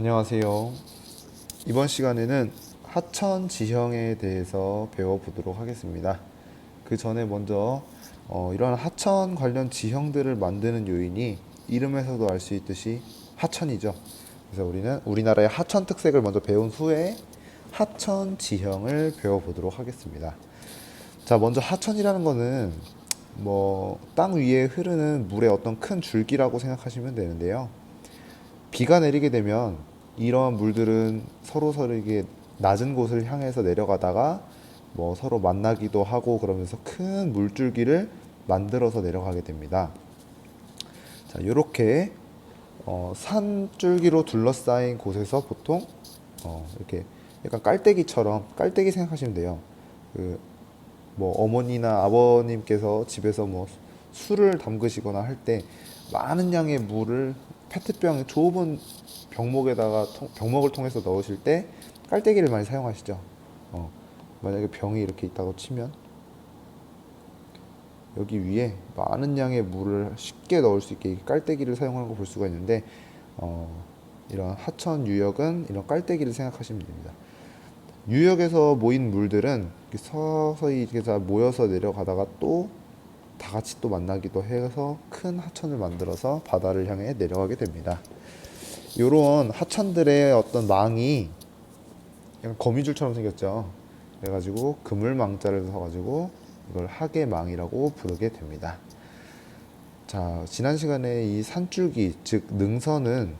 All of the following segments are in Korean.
안녕하세요. 이번 시간에는 하천 지형에 대해서 배워보도록 하겠습니다. 그 전에 먼저 이러한 하천 관련 지형들을 만드는 요인이 이름에서도 알 수 있듯이 하천이죠. 그래서 우리는 우리나라의 하천 특색을 먼저 배운 후에 하천 지형을 배워보도록 하겠습니다. 자, 먼저 하천이라는 거는 땅 위에 흐르는 물의 어떤 큰 줄기라고 생각하시면 되는데요. 비가 내리게 되면 이러한 물들은 서로 서로에게 낮은 곳을 향해서 내려가다가 서로 만나기도 하고 그러면서 큰 물줄기를 만들어서 내려가게 됩니다. 자, 이렇게 산줄기로 둘러싸인 곳에서 보통 이렇게 약간 깔때기처럼 깔때기 생각하시면 돼요. 그 어머니나 아버님께서 집에서 술을 담그시거나 할 때 많은 양의 물을 페트병 좁은 병목을 통해서 넣으실 때 깔때기를 많이 사용하시죠. 만약에 병이 이렇게 있다고 치면 여기 위에 많은 양의 물을 쉽게 넣을 수 있게 깔때기를 사용하는 걸 볼 수가 있는데 이런 하천 유역은 이런 깔때기를 생각하시면 됩니다. 유역에서 모인 물들은 서서히 이렇게 다 모여서 내려가다가 또 다 같이 또 만나기도 해서 큰 하천을 만들어서 바다를 향해 내려가게 됩니다. 이런 하천들의 어떤 망이 약간 거미줄처럼 생겼죠. 그래가지고 그물망자를 써가지고 이걸 하계망이라고 부르게 됩니다. 자, 지난 시간에 이 산줄기, 즉 능선은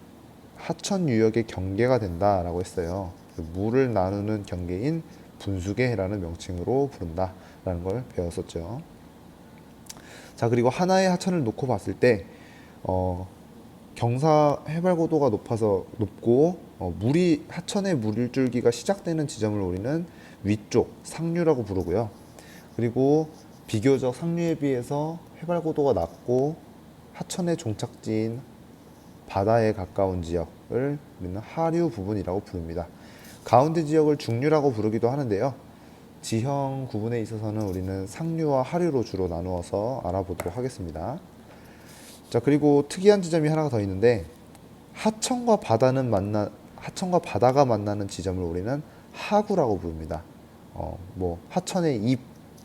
하천 유역의 경계가 된다라고 했어요. 물을 나누는 경계인 분수계라는 명칭으로 부른다라는 걸 배웠었죠. 자, 그리고 하나의 하천을 놓고 봤을 때 경사 해발 고도가 높고 물이 하천의 물줄기가 시작되는 지점을 우리는 위쪽 상류라고 부르고요. 그리고 비교적 상류에 비해서 해발 고도가 낮고 하천의 종착지인 바다에 가까운 지역을 우리는 하류 부분이라고 부릅니다. 가운데 지역을 중류라고 부르기도 하는데요. 지형 구분에 있어서는 우리는 상류와 하류로 주로 나누어서 알아보도록 하겠습니다. 자, 그리고 특이한 지점이 하나가 더 있는데 하천과 바다가 만나는 지점을 우리는 하구라고 부릅니다. 하천의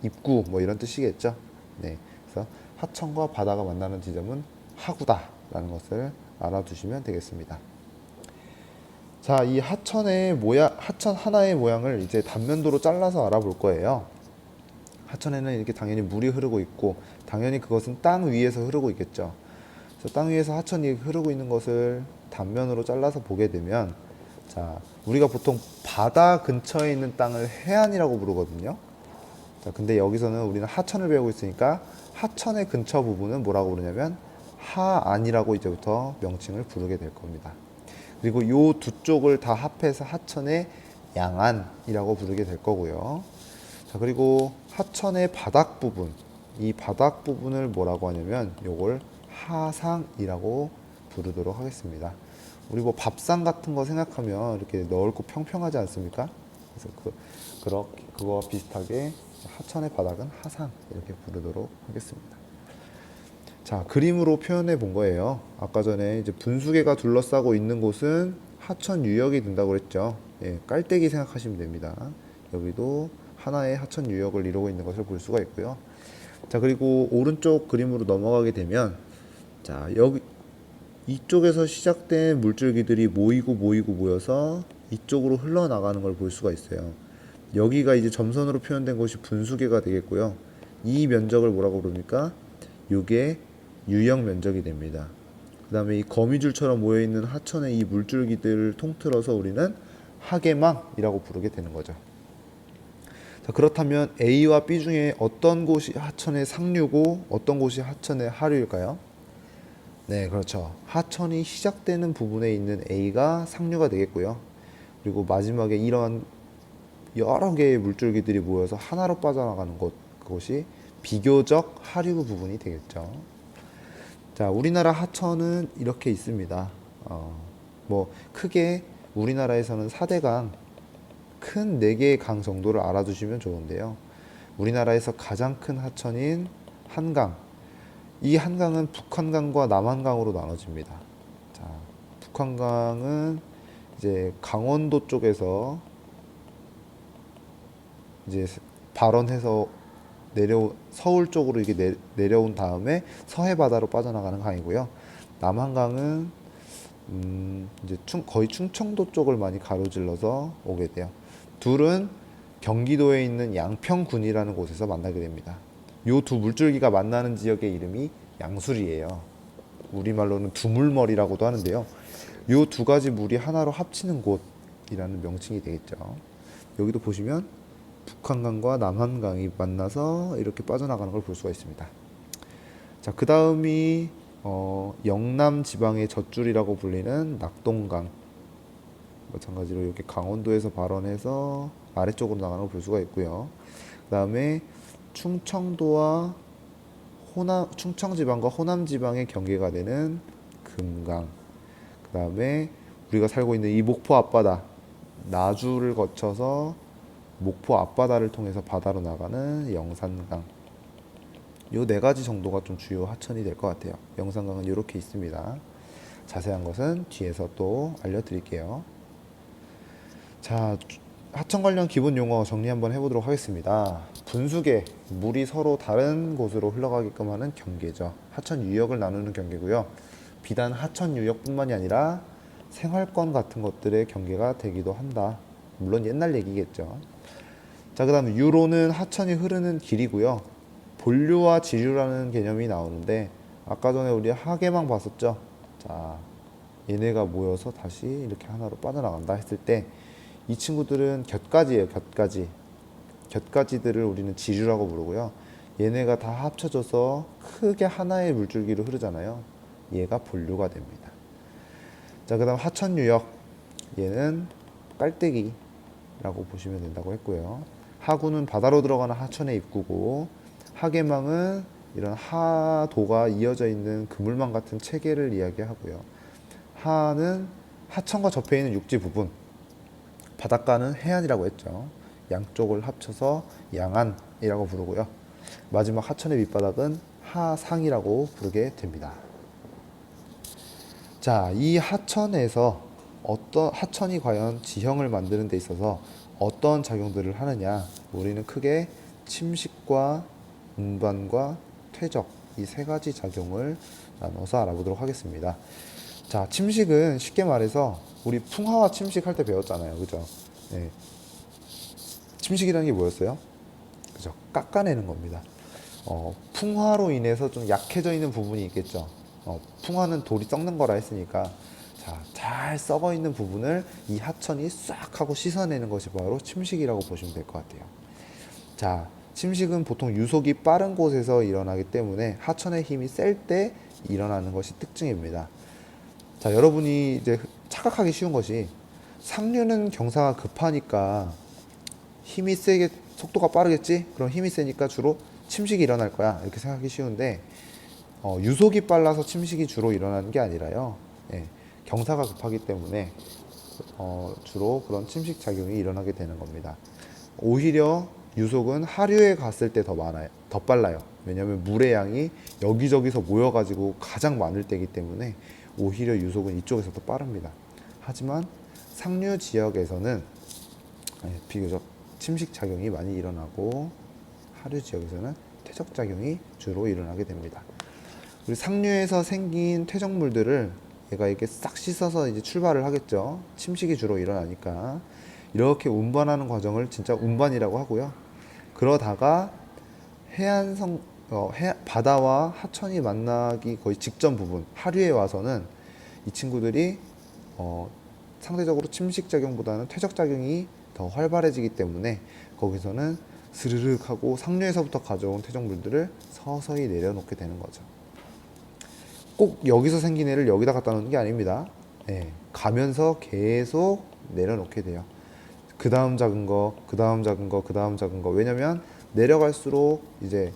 입구 이런 뜻이겠죠. 네, 그래서 하천과 바다가 만나는 지점은 하구다라는 것을 알아두시면 되겠습니다. 자, 이 하천 하나의 모양을 이제 단면도로 잘라서 알아볼 거예요. 하천에는 이렇게 당연히 물이 흐르고 있고, 당연히 그것은 땅 위에서 흐르고 있겠죠. 그래서 땅 위에서 하천이 흐르고 있는 것을 단면으로 잘라서 보게 되면, 자, 우리가 보통 바다 근처에 있는 땅을 해안이라고 부르거든요. 자, 근데 여기서는 우리는 하천을 배우고 있으니까 하천의 근처 부분은 뭐라고 부르냐면 하안이라고 이제부터 명칭을 부르게 될 겁니다. 그리고 요 두 쪽을 다 합해서 하천의 양안이라고 부르게 될 거고요. 자, 그리고 하천의 바닥 부분, 이 바닥 부분을 뭐라고 하냐면 요걸 하상이라고 부르도록 하겠습니다. 우리 밥상 같은 거 생각하면 이렇게 넓고 평평하지 않습니까? 그래서 그거와 비슷하게 하천의 바닥은 하상 이렇게 부르도록 하겠습니다. 자, 그림으로 표현해 본 거예요. 아까 전에 이제 분수계가 둘러싸고 있는 곳은 하천 유역이 된다고 그랬죠. 예, 깔때기 생각하시면 됩니다. 여기도 하나의 하천 유역을 이루고 있는 것을 볼 수가 있고요. 자, 그리고 오른쪽 그림으로 넘어가게 되면, 자, 여기 이쪽에서 시작된 물줄기들이 모여서 이쪽으로 흘러나가는 걸 볼 수가 있어요. 여기가 이제 점선으로 표현된 곳이 분수계가 되겠고요. 이 면적을 뭐라고 부릅니까? 이게 유역 면적이 됩니다. 그 다음에 이 거미줄처럼 모여있는 하천의 이 물줄기들을 통틀어서 우리는 하계망이라고 부르게 되는 거죠. 자, 그렇다면 A와 B 중에 어떤 곳이 하천의 상류고 어떤 곳이 하천의 하류일까요? 네, 그렇죠. 하천이 시작되는 부분에 있는 A가 상류가 되겠고요. 그리고 마지막에 이런 여러 개의 물줄기들이 모여서 하나로 빠져나가는 그것이 비교적 하류 부분이 되겠죠. 자, 우리나라 하천은 이렇게 있습니다. 크게 우리나라에서는 4대강, 큰 4개의 강 정도를 알아두시면 좋은데요. 우리나라에서 가장 큰 하천인 한강. 이 한강은 북한강과 남한강으로 나눠집니다. 자, 북한강은 이제 강원도 쪽에서 이제 발원해서 서울 쪽으로 이게 내려온 다음에 서해 바다로 빠져나가는 강이고요. 남한강은 이제 거의 충청도 쪽을 많이 가로질러서 오게 돼요. 둘은 경기도에 있는 양평군이라는 곳에서 만나게 됩니다. 요 두 물줄기가 만나는 지역의 이름이 양수리예요. 우리말로는 두물머리라고도 하는데요. 요 두 가지 물이 하나로 합치는 곳이라는 명칭이 되겠죠. 여기도 보시면 북한강과 남한강이 만나서 이렇게 빠져나가는 걸 볼 수가 있습니다. 자, 그 다음이 영남 지방의 젖줄이라고 불리는 낙동강. 마찬가지로 이렇게 강원도에서 발원해서 아래쪽으로 나가는 걸 볼 수가 있고요. 그 다음에 충청도와 충청지방과 호남지방의 경계가 되는 금강. 그 다음에 우리가 살고 있는 이 목포 앞바다, 나주를 거쳐서 목포 앞바다를 통해서 바다로 나가는 영산강. 요 네 가지 정도가 좀 주요 하천이 될 것 같아요. 영산강은 이렇게 있습니다. 자세한 것은 뒤에서 또 알려드릴게요. 자, 하천 관련 기본 용어 정리 한번 해보도록 하겠습니다. 분수계, 물이 서로 다른 곳으로 흘러가게끔 하는 경계죠. 하천 유역을 나누는 경계고요. 비단 하천 유역뿐만이 아니라 생활권 같은 것들의 경계가 되기도 한다. 물론 옛날 얘기겠죠. 자, 그 다음 유로는 하천이 흐르는 길이고요. 본류와 지류라는 개념이 나오는데 아까 전에 우리 하계망 봤었죠. 자, 얘네가 모여서 다시 이렇게 하나로 빠져나간다 했을 때 이 친구들은 곁가지예요. 곁가지. 곁가지들을 우리는 지류라고 부르고요. 얘네가 다 합쳐져서 크게 하나의 물줄기로 흐르잖아요. 얘가 본류가 됩니다. 자, 그 다음 하천유역. 얘는 깔때기라고 보시면 된다고 했고요. 하구는 바다로 들어가는 하천의 입구고, 하계망은 이런 하도가 이어져 있는 그물망 같은 체계를 이야기하고요. 하는 하천과 접해 있는 육지 부분, 바닷가는 해안이라고 했죠. 양쪽을 합쳐서 양안이라고 부르고요. 마지막 하천의 밑바닥은 하상이라고 부르게 됩니다. 자, 이 하천에서 하천이 과연 지형을 만드는 데 있어서 어떤 작용들을 하느냐, 우리는 크게 침식과 운반과 퇴적, 이 세 가지 작용을 나눠서 알아보도록 하겠습니다. 자, 침식은 쉽게 말해서 우리 풍화와 침식할 때 배웠잖아요. 그죠? 네. 침식이라는 게 뭐였어요? 그죠? 깎아내는 겁니다. 풍화로 인해서 좀 약해져 있는 부분이 있겠죠. 풍화는 돌이 썩는 거라 했으니까, 자, 잘 썩어 있는 부분을 이 하천이 싹 하고 씻어내는 것이 바로 침식이라고 보시면 될 것 같아요. 자, 침식은 보통 유속이 빠른 곳에서 일어나기 때문에 하천의 힘이 셀 때 일어나는 것이 특징입니다. 자, 여러분이 이제 착각하기 쉬운 것이, 상류는 경사가 급하니까 힘이 세게, 속도가 빠르겠지? 그럼 힘이 세니까 주로 침식이 일어날 거야, 이렇게 생각하기 쉬운데, 유속이 빨라서 침식이 주로 일어나는 게 아니라요. 예, 경사가 급하기 때문에 주로 그런 침식 작용이 일어나게 되는 겁니다. 오히려 유속은 하류에 갔을 때 더 많아요. 더 빨라요. 왜냐하면 물의 양이 여기저기서 모여가지고 가장 많을 때이기 때문에 오히려 유속은 이쪽에서 더 빠릅니다. 하지만 상류 지역에서는 비교적 침식 작용이 많이 일어나고, 하류 지역에서는 퇴적 작용이 주로 일어나게 됩니다. 그리고 상류에서 생긴 퇴적물들을 얘가 이렇게 싹 씻어서 이제 출발을 하겠죠. 침식이 주로 일어나니까 이렇게 운반하는 과정을 진짜 운반이라고 하고요. 그러다가 바다와 하천이 만나기 거의 직전 부분, 하류에 와서는 이 친구들이 상대적으로 침식 작용보다는 퇴적 작용이 더 활발해지기 때문에 거기서는 스르륵 하고 상류에서부터 가져온 퇴적물들을 서서히 내려놓게 되는 거죠. 꼭 여기서 생긴 애를 여기다 갖다 놓는 게 아닙니다. 네, 가면서 계속 내려놓게 돼요. 그 다음 작은 거, 그 다음 작은 거, 그 다음 작은 거. 왜냐면 내려갈수록 이제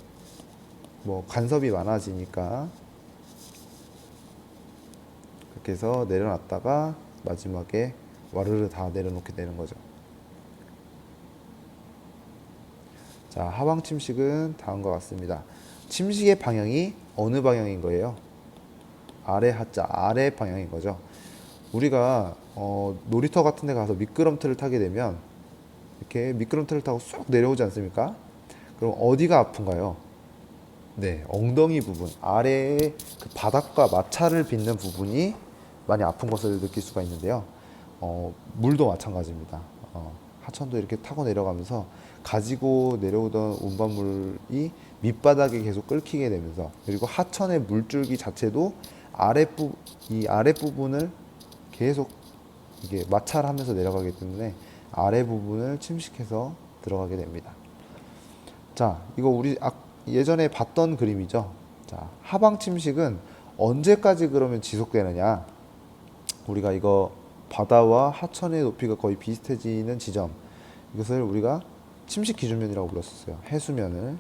뭐 간섭이 많아지니까, 그렇게 해서 내려놨다가 마지막에 와르르 다 내려놓게 되는 거죠. 자, 하방 침식은 다음과 같습니다. 침식의 방향이 어느 방향인 거예요? 아래 하자, 아래 방향인 거죠. 우리가 놀이터 같은 데 가서 미끄럼틀을 타게 되면 이렇게 미끄럼틀을 타고 쑥 내려오지 않습니까? 그럼 어디가 아픈가요? 네, 엉덩이 부분, 아래에 그 바닥과 마찰을 빚는 부분이 많이 아픈 것을 느낄 수가 있는데요. 물도 마찬가지입니다. 하천도 이렇게 타고 내려가면서 가지고 내려오던 운반물이 밑바닥에 계속 끓기게 되면서, 그리고 하천의 물줄기 자체도 이 아랫부분을 계속 이게 마찰하면서 내려가기 때문에 아래 부분을 침식해서 들어가게 됩니다. 자, 이거 우리 예전에 봤던 그림이죠. 자, 하방 침식은 언제까지 그러면 지속되느냐? 우리가 이거 바다와 하천의 높이가 거의 비슷해지는 지점, 이것을 우리가 침식 기준면이라고 불렀었어요. 해수면을.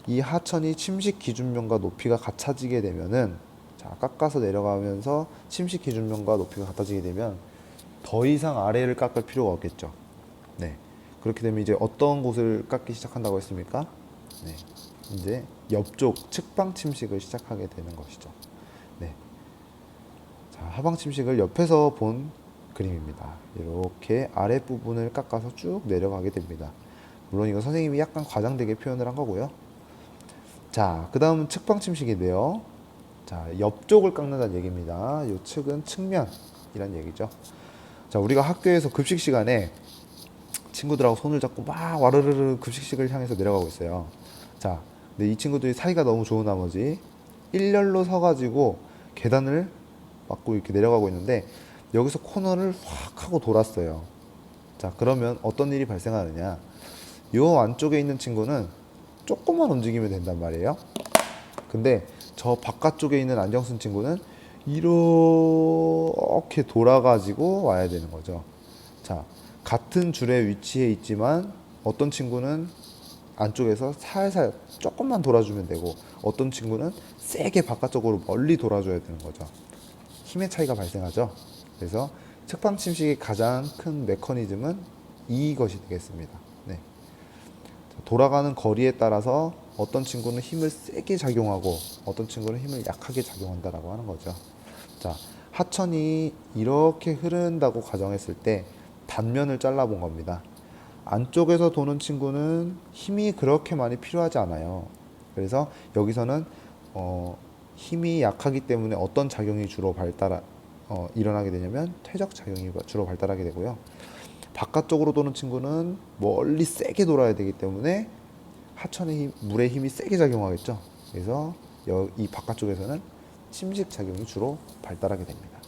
이 하천이 침식 기준면과 높이가 같아지게 되면은, 자, 깎아서 내려가면서 침식 기준면과 높이가 같아지게 되면 더 이상 아래를 깎을 필요가 없겠죠. 네. 그렇게 되면 이제 어떤 곳을 깎기 시작한다고 했습니까? 네. 이제 옆쪽 측방 침식을 시작하게 되는 것이죠. 네. 자, 하방 침식을 옆에서 본 그림입니다. 이렇게 아랫부분을 깎아서 쭉 내려가게 됩니다. 물론 이건 선생님이 약간 과장되게 표현을 한 거고요. 자, 그 다음은 측방 침식인데요. 자, 옆쪽을 깎는다는 얘기입니다. 이 측은 측면이란 얘기죠. 자, 우리가 학교에서 급식 시간에 친구들하고 손을 잡고 막 와르르르 급식실을 향해서 내려가고 있어요. 자, 근데 이 친구들이 사이가 너무 좋은 나머지 일렬로 서가지고 계단을 막고 이렇게 내려가고 있는데, 여기서 코너를 확 하고 돌았어요. 자, 그러면 어떤 일이 발생하느냐? 요 안쪽에 있는 친구는 조금만 움직이면 된단 말이에요. 근데 저 바깥쪽에 있는 안경 쓴 친구는 이렇게 돌아가지고 와야 되는 거죠. 자, 같은 줄에 위치해 있지만 어떤 친구는 안쪽에서 살살 조금만 돌아주면 되고, 어떤 친구는 세게 바깥쪽으로 멀리 돌아줘야 되는 거죠. 힘의 차이가 발생하죠. 그래서 측방 침식의 가장 큰 메커니즘은 이것이 되겠습니다. 네. 돌아가는 거리에 따라서 어떤 친구는 힘을 세게 작용하고 어떤 친구는 힘을 약하게 작용한다라고 하는 거죠. 자, 하천이 이렇게 흐른다고 가정했을 때 단면을 잘라본 겁니다. 안쪽에서 도는 친구는 힘이 그렇게 많이 필요하지 않아요. 그래서 여기서는 힘이 약하기 때문에 어떤 작용이 주로 일어나게 되냐면 퇴적 작용이 주로 발달하게 되고요. 바깥쪽으로 도는 친구는 멀리 세게 돌아야 되기 때문에 하천의 물의 힘이 세게 작용하겠죠. 그래서 이 바깥쪽에서는 침식 작용이 주로 발달하게 됩니다.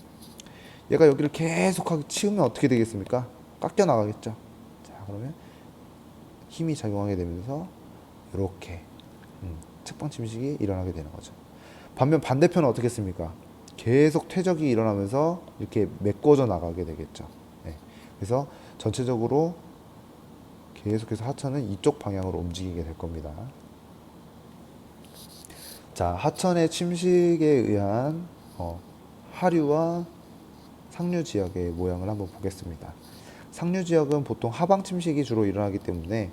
얘가 여기를 계속하게 치우면 어떻게 되겠습니까? 깎여 나가겠죠. 자, 그러면 힘이 작용하게 되면서 이렇게 측방 침식이 일어나게 되는 거죠. 반면 반대편은 어떻겠습니까? 계속 퇴적이 일어나면서 이렇게 메꿔져 나가게 되겠죠. 네. 그래서 전체적으로 계속해서 하천은 이쪽 방향으로 움직이게 될 겁니다. 자, 하천의 침식에 의한 하류와 상류 지역의 모양을 한번 보겠습니다. 상류 지역은 보통 하방 침식이 주로 일어나기 때문에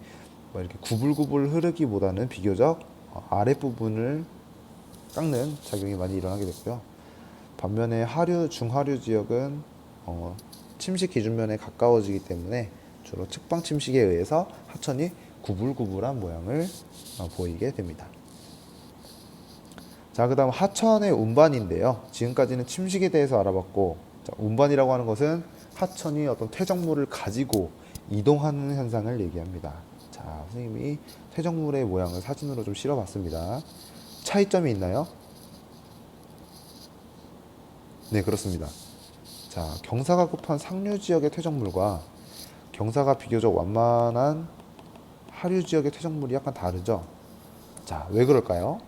이렇게 구불구불 흐르기보다는 비교적 아랫부분을 깎는 작용이 많이 일어나게 됐고요. 반면에 하류, 중하류 지역은 침식 기준면에 가까워지기 때문에 주로 측방 침식에 의해서 하천이 구불구불한 모양을 보이게 됩니다. 자, 그 다음 하천의 운반인데요. 지금까지는 침식에 대해서 알아봤고, 자, 운반이라고 하는 것은 하천이 어떤 퇴적물을 가지고 이동하는 현상을 얘기합니다. 자, 선생님이 퇴적물의 모양을 사진으로 좀 실어봤습니다. 차이점이 있나요? 네, 그렇습니다. 자, 경사가 급한 상류 지역의 퇴적물과 경사가 비교적 완만한 하류 지역의 퇴적물이 약간 다르죠. 자, 왜 그럴까요?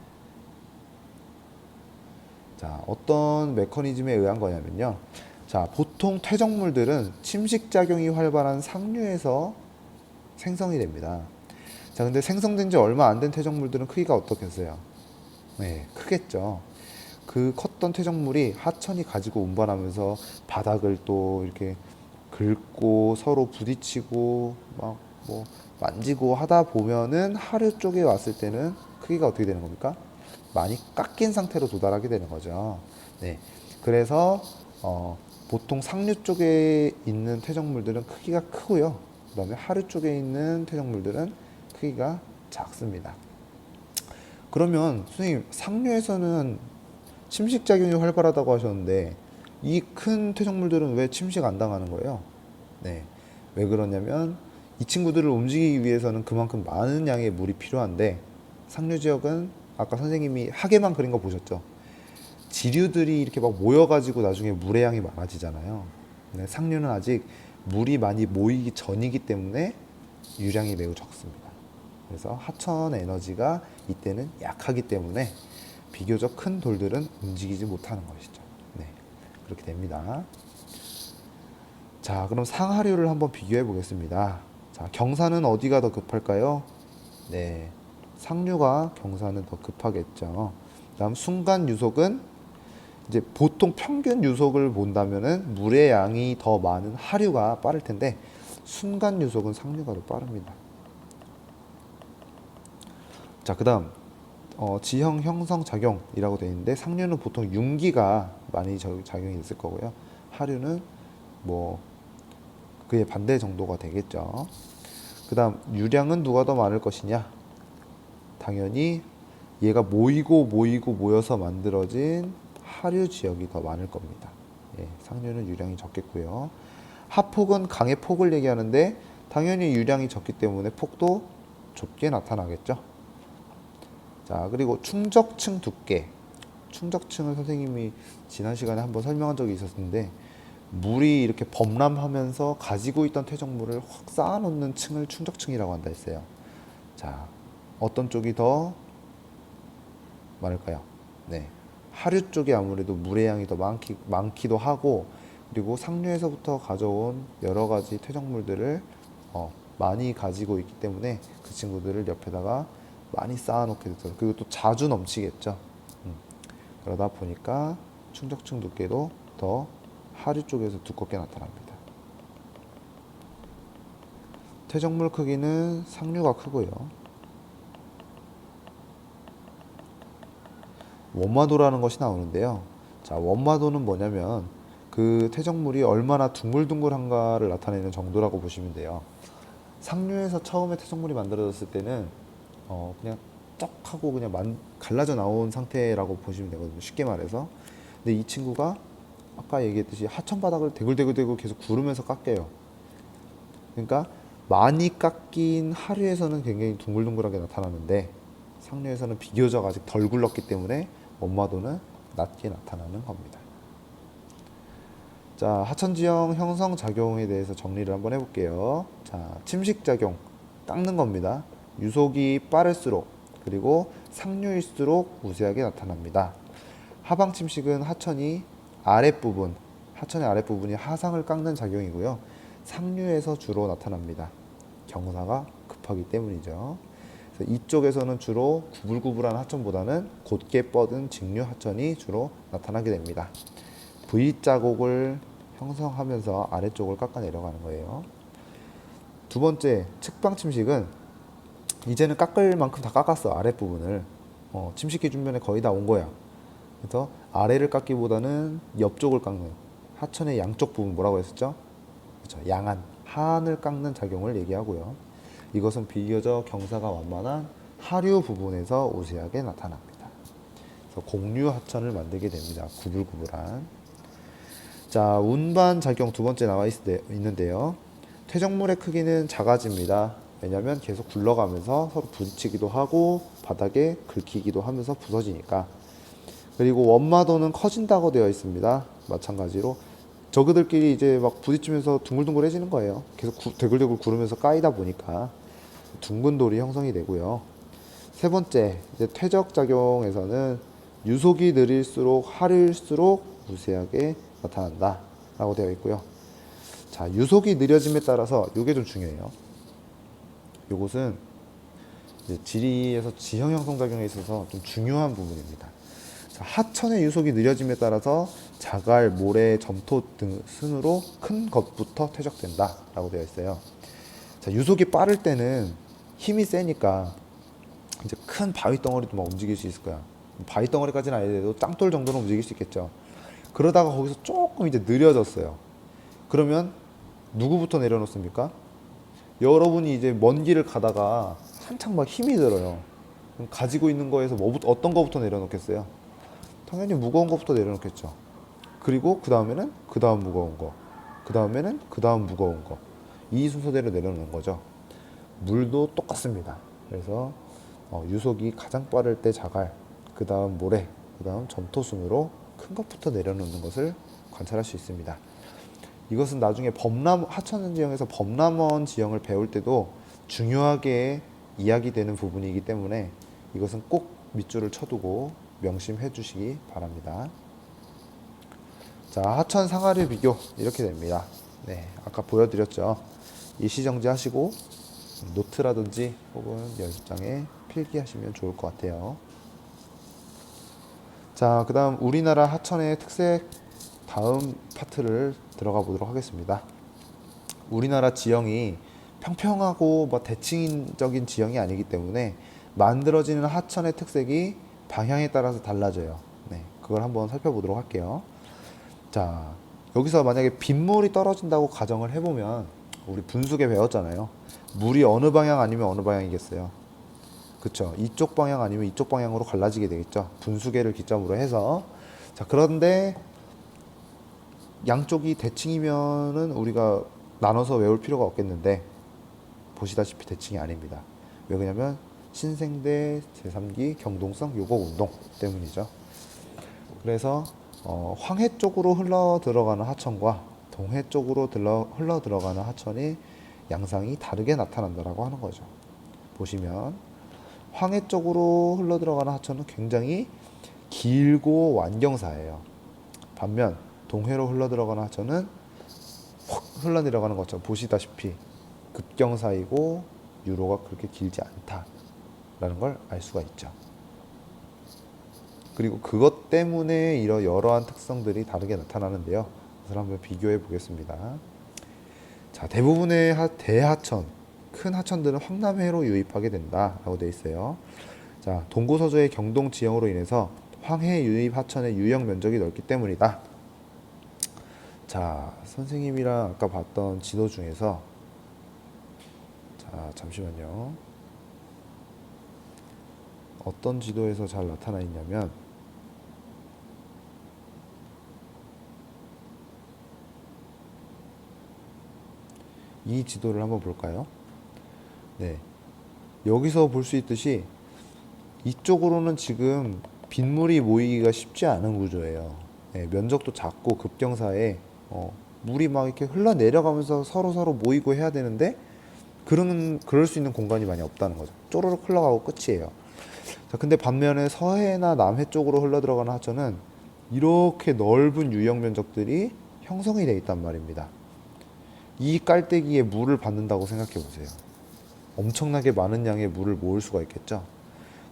자, 어떤 메커니즘에 의한 거냐면요. 자, 보통 퇴적물들은 침식작용이 활발한 상류에서 생성이 됩니다. 자, 근데 생성된 지 얼마 안 된 퇴적물들은 크기가 어떻겠어요? 네, 크겠죠. 그 컸던 퇴적물이 하천이 가지고 운반하면서 바닥을 또 이렇게 긁고 서로 부딪히고 막 뭐 만지고 하다 보면은 하류 쪽에 왔을 때는 크기가 어떻게 되는 겁니까? 많이 깎인 상태로 도달하게 되는 거죠. 네. 그래서 보통 상류 쪽에 있는 퇴적물들은 크기가 크고요. 그다음에 하류 쪽에 있는 퇴적물들은 크기가 작습니다. 그러면 선생님 상류에서는 침식 작용이 활발하다고 하셨는데 이 큰 퇴적물들은 왜 침식 안 당하는 거예요? 네, 왜 그러냐면 이 친구들을 움직이기 위해서는 그만큼 많은 양의 물이 필요한데 상류 지역은 아까 선생님이 하계만 그린 거 보셨죠? 지류들이 이렇게 막 모여가지고 나중에 물의 양이 많아지잖아요. 네, 상류는 아직 물이 많이 모이기 전이기 때문에 유량이 매우 적습니다. 그래서 하천 에너지가 이때는 약하기 때문에 비교적 큰 돌들은 움직이지 못하는 것이죠. 네, 그렇게 됩니다. 자, 그럼 상하류를 한번 비교해 보겠습니다. 자, 경사는 어디가 더 급할까요? 네, 상류가 경사는 더 급하겠죠. 다음 순간 유속은 이제 보통 평균 유속을 본다면은 물의 양이 더 많은 하류가 빠를 텐데 순간 유속은 상류가 더 빠릅니다. 자, 그다음 지형 형성 작용이라고 되어 있는데 상류는 보통 융기가 많이 작용이 있을 거고요. 하류는 뭐 그의 반대 정도가 되겠죠. 그다음 유량은 누가 더 많을 것이냐? 당연히 얘가 모이고 모여서 만들어진 하류 지역이 더 많을 겁니다. 예, 상류는 유량이 적겠고요. 하폭은 강의 폭을 얘기하는데 당연히 유량이 적기 때문에 폭도 좁게 나타나겠죠. 자, 그리고 충적층 두께. 충적층을 선생님이 지난 시간에 한번 설명한 적이 있었는데 물이 이렇게 범람하면서 가지고 있던 퇴적물을 확 쌓아놓는 층을 충적층이라고 한다 했어요. 자, 어떤 쪽이 더 많을까요? 네, 하류 쪽이 아무래도 물의 양이 더 많기도 하고 그리고 상류에서부터 가져온 여러 가지 퇴적물들을 많이 가지고 있기 때문에 그 친구들을 옆에다가 많이 쌓아놓게 되죠. 그리고 또 자주 넘치겠죠. 그러다 보니까 충적층 두께도 더 하류 쪽에서 두껍게 나타납니다. 퇴적물 크기는 상류가 크고요. 원마도라는 것이 나오는데요. 자, 원마도는 뭐냐면 그 퇴적물이 얼마나 둥글둥글한가를 나타내는 정도라고 보시면 돼요. 상류에서 처음에 퇴적물이 만들어졌을 때는 그냥 쩍 하고 그냥 갈라져 나온 상태라고 보시면 되거든요. 쉽게 말해서. 근데 이 친구가 아까 얘기했듯이 하천 바닥을 대굴대굴 계속 구르면서 깎여요. 그러니까 많이 깎인 하류에서는 굉장히 둥글둥글하게 나타나는데 상류에서는 비교적 아직 덜 굴렀기 때문에 원마도는 낮게 나타나는 겁니다. 자, 하천지형 형성 작용에 대해서 정리를 한번 해볼게요. 자, 침식 작용, 깎는 겁니다. 유속이 빠를수록 그리고 상류일수록 우세하게 나타납니다. 하방 침식은 하천의 아랫부분이 하상을 깎는 작용이고요. 상류에서 주로 나타납니다. 경사가 급하기 때문이죠. 그래서 이쪽에서는 주로 구불구불한 하천보다는 곧게 뻗은 직류 하천이 주로 나타나게 됩니다. V자국을 형성하면서 아래쪽을 깎아 내려가는 거예요. 두 번째, 측방 침식은 이제는 깎을 만큼 다 깎았어. 아랫부분을. 침식기 준비에 거의 다 온 거야. 그래서 아래를 깎기보다는 옆쪽을 깎는 하천의 양쪽 부분 뭐라고 했었죠? 그렇죠. 양안, 하안을 깎는 작용을 얘기하고요. 이것은 비교적 경사가 완만한 하류 부분에서 우세하게 나타납니다. 그래서 공류 하천을 만들게 됩니다. 구불구불한. 자, 운반 작용 두 번째 나와 있는데요. 퇴적물의 크기는 작아집니다. 왜냐하면 계속 굴러가면서 서로 부딪히기도 하고 바닥에 긁히기도 하면서 부서지니까. 그리고 원마도는 커진다고 되어 있습니다. 마찬가지로 저그들끼리 이제 막 부딪히면서 둥글둥글해지는 거예요. 계속 대굴대굴 구르면서 까이다 보니까 둥근 돌이 형성이 되고요. 세 번째, 이제 퇴적 작용에서는 유속이 느릴수록 하류일수록 우세하게 나타난다 라고 되어 있고요. 자, 유속이 느려짐에 따라서 이게 좀 중요해요. 이것은 이제 지리에서 지형 형성 작용에 있어서 좀 중요한 부분입니다. 자, 하천의 유속이 느려짐에 따라서 자갈, 모래, 점토 등 순으로 큰 것부터 퇴적된다 라고 되어 있어요. 자, 유속이 빠를 때는 힘이 세니까 이제 큰 바위 덩어리도 막 움직일 수 있을 거야. 바위 덩어리까지는 아니더라도 땅돌 정도는 움직일 수 있겠죠. 그러다가 거기서 조금 이제 느려졌어요. 그러면 누구부터 내려놓습니까? 여러분이 이제 먼 길을 가다가 한창 막 힘이 들어요. 그럼 가지고 있는 거에서 어떤 거부터 내려놓겠어요? 당연히 무거운 거부터 내려놓겠죠. 그리고 그 다음에는 그 다음 무거운 거, 그 다음에는 그 다음 무거운 거. 이 순서대로 내려놓는 거죠. 물도 똑같습니다. 그래서 유속이 가장 빠를 때 자갈, 그 다음 모래, 그 다음 점토 순으로 큰 것부터 내려놓는 것을 관찰할 수 있습니다. 이것은 나중에 하천 지형에서 범람원 지형을 배울 때도 중요하게 이야기되는 부분이기 때문에 이것은 꼭 밑줄을 쳐두고 명심해 주시기 바랍니다. 자, 하천 상하류 비교 이렇게 됩니다. 네, 아까 보여드렸죠. 일시정지 하시고 노트라든지 혹은 연습장에 필기하시면 좋을 것 같아요. 자, 그 다음 우리나라 하천의 특색 다음 파트를 들어가 보도록 하겠습니다. 우리나라 지형이 평평하고 대칭적인 지형이 아니기 때문에 만들어지는 하천의 특색이 방향에 따라서 달라져요. 네, 그걸 한번 살펴보도록 할게요. 자, 여기서 만약에 빗물이 떨어진다고 가정을 해보면 우리 분수계 배웠잖아요. 물이 어느 방향 아니면 어느 방향이겠어요. 그쵸? 이쪽 방향 아니면 이쪽 방향으로 갈라지게 되겠죠. 분수계를 기점으로 해서. 자, 그런데 양쪽이 대칭이면은 우리가 나눠서 외울 필요가 없겠는데 보시다시피 대칭이 아닙니다. 왜 그러냐면 신생대 제3기 경동성 요곡 운동 때문이죠. 그래서 황해 쪽으로 흘러 들어가는 하천과 동해 쪽으로 흘러 들어가는 하천이 양상이 다르게 나타난다라고 하는 거죠. 보시면 황해 쪽으로 흘러 들어가는 하천은 굉장히 길고 완경사예요. 반면 동해로 흘러 들어가는 하천은 확 흘러내려가는 것처럼 보시다시피 급경사이고 유로가 그렇게 길지 않다라는 걸 알 수가 있죠. 그리고 그것 때문에 이런 여러한 특성들이 다르게 나타나는데요. 그래서 한번 비교해 보겠습니다. 자, 대부분의 대하천, 큰 하천들은 황남해로 유입하게 된다라고 되어 있어요. 자, 동고서저의 경동 지형으로 인해서 황해 유입 하천의 유형 면적이 넓기 때문이다. 자, 선생님이랑 아까 봤던 지도 중에서 자, 잠시만요. 어떤 지도에서 잘 나타나 있냐면 이 지도를 한번 볼까요? 네. 여기서 볼 수 있듯이 이쪽으로는 지금 빗물이 모이기가 쉽지 않은 구조예요. 네, 면적도 작고 급경사에 물이 막 이렇게 흘러내려가면서 서로 모이고 해야 되는데 그럴 수 있는 공간이 많이 없다는 거죠. 쪼르륵 흘러가고 끝이에요. 자, 근데 반면에 서해나 남해 쪽으로 흘러 들어가는 하천은 이렇게 넓은 유형 면적들이 형성이 되어 있단 말입니다. 이 깔때기에 물을 받는다고 생각해 보세요. 엄청나게 많은 양의 물을 모을 수가 있겠죠.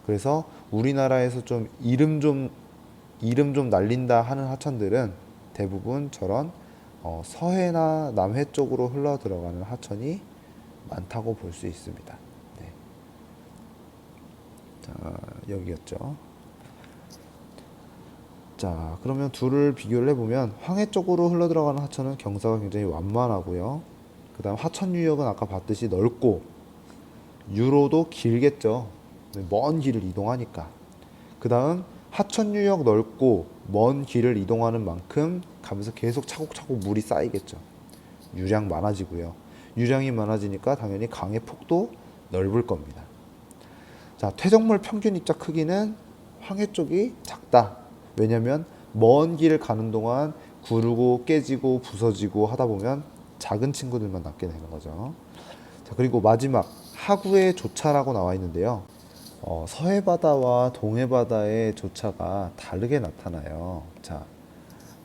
그래서 우리나라에서 좀 이름 좀 날린다 하는 하천들은 대부분 저런 서해나 남해 쪽으로 흘러 들어가는 하천이 많다고 볼 수 있습니다. 네. 자, 여기였죠. 자, 그러면 둘을 비교를 해보면 황해 쪽으로 흘러 들어가는 하천은 경사가 굉장히 완만하고요. 그 다음 하천 유역은 아까 봤듯이 넓고 유로도 길겠죠. 먼 길을 이동하니까. 그 다음 하천 유역 넓고 먼 길을 이동하는 만큼 가면서 계속 차곡차곡 물이 쌓이겠죠. 유량 많아지고요. 유량이 많아지니까 당연히 강의 폭도 넓을 겁니다. 자, 퇴적물 평균 입자 크기는 황해 쪽이 작다. 왜냐면 먼 길을 가는 동안 구르고 깨지고 부서지고 하다 보면 작은 친구들만 남게 되는 거죠. 자, 그리고 마지막 하구의 조차라고 나와 있는데요. 서해바다와 동해바다의 조차가 다르게 나타나요. 자,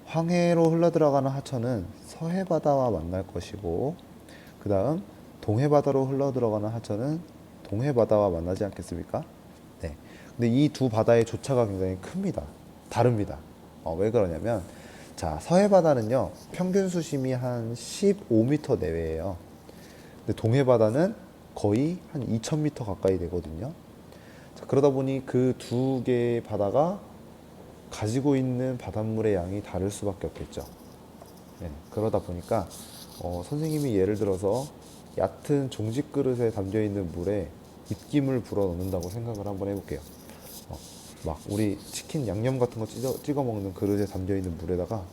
황해로 흘러들어가는 하천은 서해바다와 만날 것이고 그 다음 동해바다로 흘러들어가는 하천은 동해바다와 만나지 않겠습니까? 네. 근데 이 두 바다의 조차가 굉장히 큽니다. 다릅니다. 왜 그러냐면 자, 서해바다는요 평균 수심이 한 15m 내외예요. 근데 동해바다는 거의 한 2000m 가까이 되거든요. 자, 그러다 보니 그 두 개의 바다가 가지고 있는 바닷물의 양이 다를 수밖에 없겠죠. 네, 그러다 보니까 선생님이 예를 들어서 얕은 종직 그릇에 담겨 있는 물에 입김을 불어 넣는다고 생각을 한번 해볼게요. 막 우리 치킨 양념 같은 거 찍어 먹는 그릇에 담겨 있는 물에다가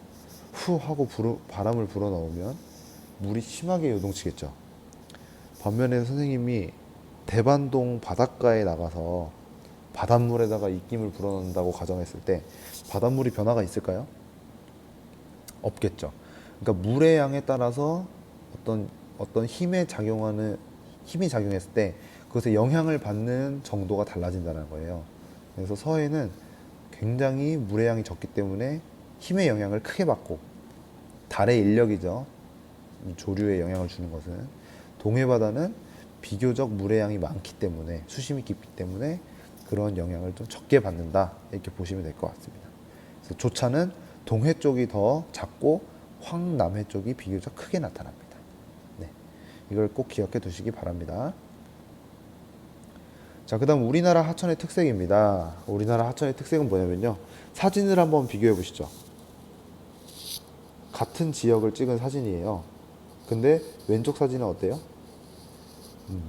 후 하고 바람을 불어 넣으면 물이 심하게 요동치겠죠. 반면에 선생님이 대반동 바닷가에 나가서 바닷물에다가 입김을 불어넣는다고 가정했을 때 바닷물이 변화가 있을까요? 없겠죠. 그러니까 물의 양에 따라서 어떤 힘이 작용했을 때 그것에 영향을 받는 정도가 달라진다는 거예요. 그래서 서해는 굉장히 물의 양이 적기 때문에 힘의 영향을 크게 받고, 달의 인력이죠. 조류에 영향을 주는 것은. 동해 바다는 비교적 물의 양이 많기 때문에, 수심이 깊기 때문에 그런 영향을 좀 적게 받는다, 이렇게 보시면 될 것 같습니다. 그래서 조차는 동해 쪽이 더 작고 황남해 쪽이 비교적 크게 나타납니다. 네, 이걸 꼭 기억해 두시기 바랍니다. 자, 그 다음 우리나라 하천의 특색입니다. 우리나라 하천의 특색은 뭐냐면요, 사진을 한번 비교해 보시죠. 같은 지역을 찍은 사진이에요. 근데 왼쪽 사진은 어때요?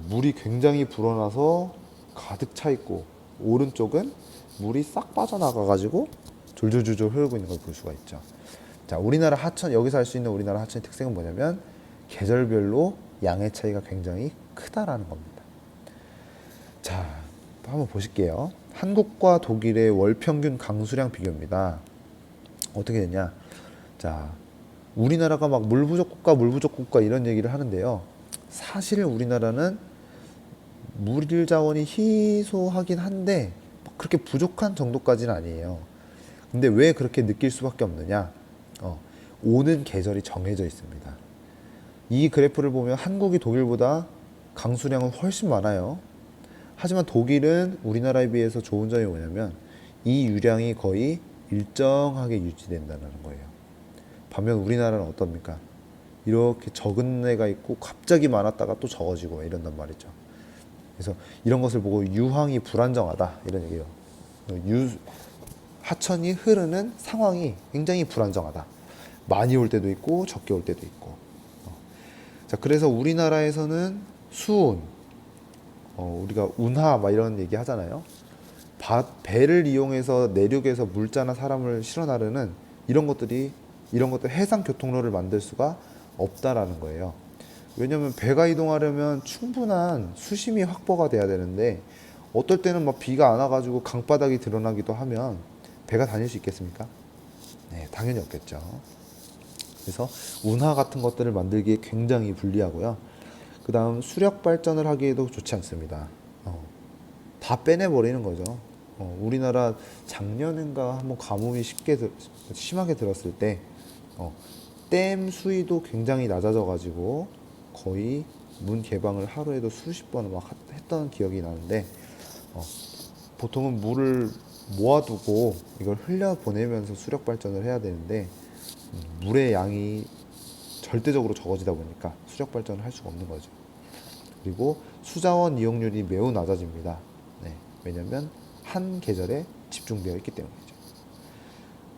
물이 굉장히 불어나서 가득 차 있고, 오른쪽은 물이 싹 빠져나가 가지고 졸졸졸졸 흐르고 있는 걸 볼 수가 있죠. 자, 우리나라 하천, 여기서 알 수 있는 우리나라 하천의 특색은 뭐냐면 계절별로 양의 차이가 굉장히 크다라는 겁니다. 자, 한번 보실게요. 한국과 독일의 월 평균 강수량 비교입니다. 어떻게 되냐? 자, 우리나라가 막 물 부족 국가 이런 얘기를 하는데요. 사실 우리나라는 물 자원이 희소하긴 한데 그렇게 부족한 정도까지는 아니에요. 근데 왜 그렇게 느낄 수밖에 없느냐? 오는 계절이 정해져 있습니다. 이 그래프를 보면 한국이 독일보다 강수량은 훨씬 많아요. 하지만 독일은 우리나라에 비해서 좋은 점이 뭐냐면 이 유량이 거의 일정하게 유지된다는 거예요. 반면 우리나라는 어떻습니까? 이렇게 적은 애가 있고 갑자기 많았다가 또 적어지고 이런단 말이죠. 그래서 이런 것을 보고 유황이 불안정하다, 이런 얘기예요. 하천이 흐르는 상황이 굉장히 불안정하다. 많이 올 때도 있고 적게 올 때도 있고. 자, 그래서 우리나라에서는 수운, 우리가 운하 막 이런 얘기 하잖아요. 배를 이용해서 내륙에서 물자나 사람을 실어 나르는 이런 것들 해상 교통로를 만들 수가 없다라는 거예요. 왜냐하면 배가 이동하려면 충분한 수심이 확보가 돼야 되는데, 어떨 때는 막 비가 안 와가지고 강바닥이 드러나기도 하면 배가 다닐 수 있겠습니까? 네, 당연히 없겠죠. 그래서 운하 같은 것들을 만들기에 굉장히 불리하고요. 그 다음 수력 발전을 하기에도 좋지 않습니다. 다 빼내버리는 거죠. 우리나라 작년인가 한번 가뭄이 심하게 들었을 때 댐 수위도 굉장히 낮아져가지고 거의 문 개방을 하루에도 수십 번을 막 했던 기억이 나는데, 보통은 물을 모아두고 이걸 흘려보내면서 수력 발전을 해야 되는데 물의 양이 절대적으로 적어지다 보니까 수력 발전을 할 수가 없는 거죠. 그리고 수자원 이용률이 매우 낮아집니다. 네, 왜냐하면 한 계절에 집중되어 있기 때문이죠.